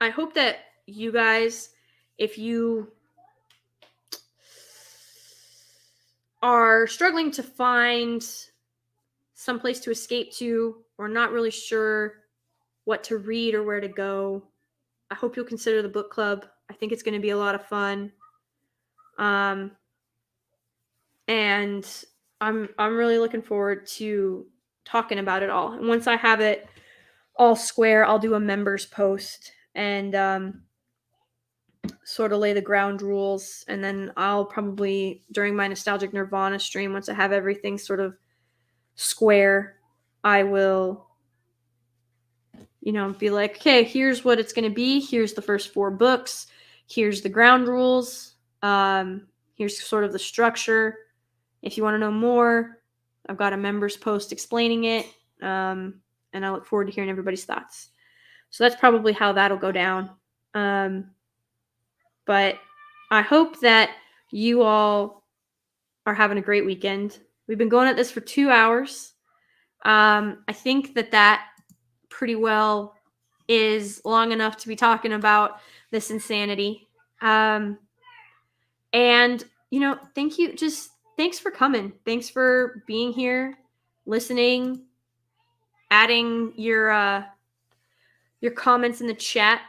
hope that you guys, if you are struggling to find some place to escape to, or not really sure what to read or where to go, I hope you'll consider the book club. I think it's going to be a lot of fun. And I'm really looking forward to talking about it all. And once I have it all square, I'll do a members post and sort of lay the ground rules. And then I'll probably, during my Nostalgic Nirvana stream, once I have everything sort of square, I will, you know, be like, okay, here's what it's going to be. Here's the first 4 books. Here's the ground rules. Here's sort of the structure. If you want to know more, I've got a members post explaining it. And I look forward to hearing everybody's thoughts. So that's probably how that'll go down. But I hope that you all are having a great weekend. We've been going at this for 2 hours. I think that pretty well is long enough to be talking about this insanity. And, you know, thank you. Just thanks for coming. Thanks for being here, listening, adding your comments in the chat.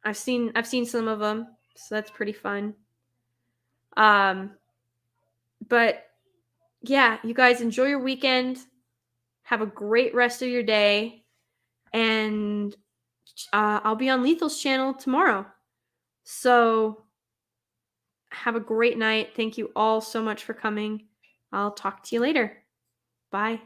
I've seen some of them, so that's pretty fun. But yeah, you guys enjoy your weekend. Have a great rest of your day. And I'll be on Lethal's channel tomorrow. So have a great night. Thank you all so much for coming. I'll talk to you later. Bye.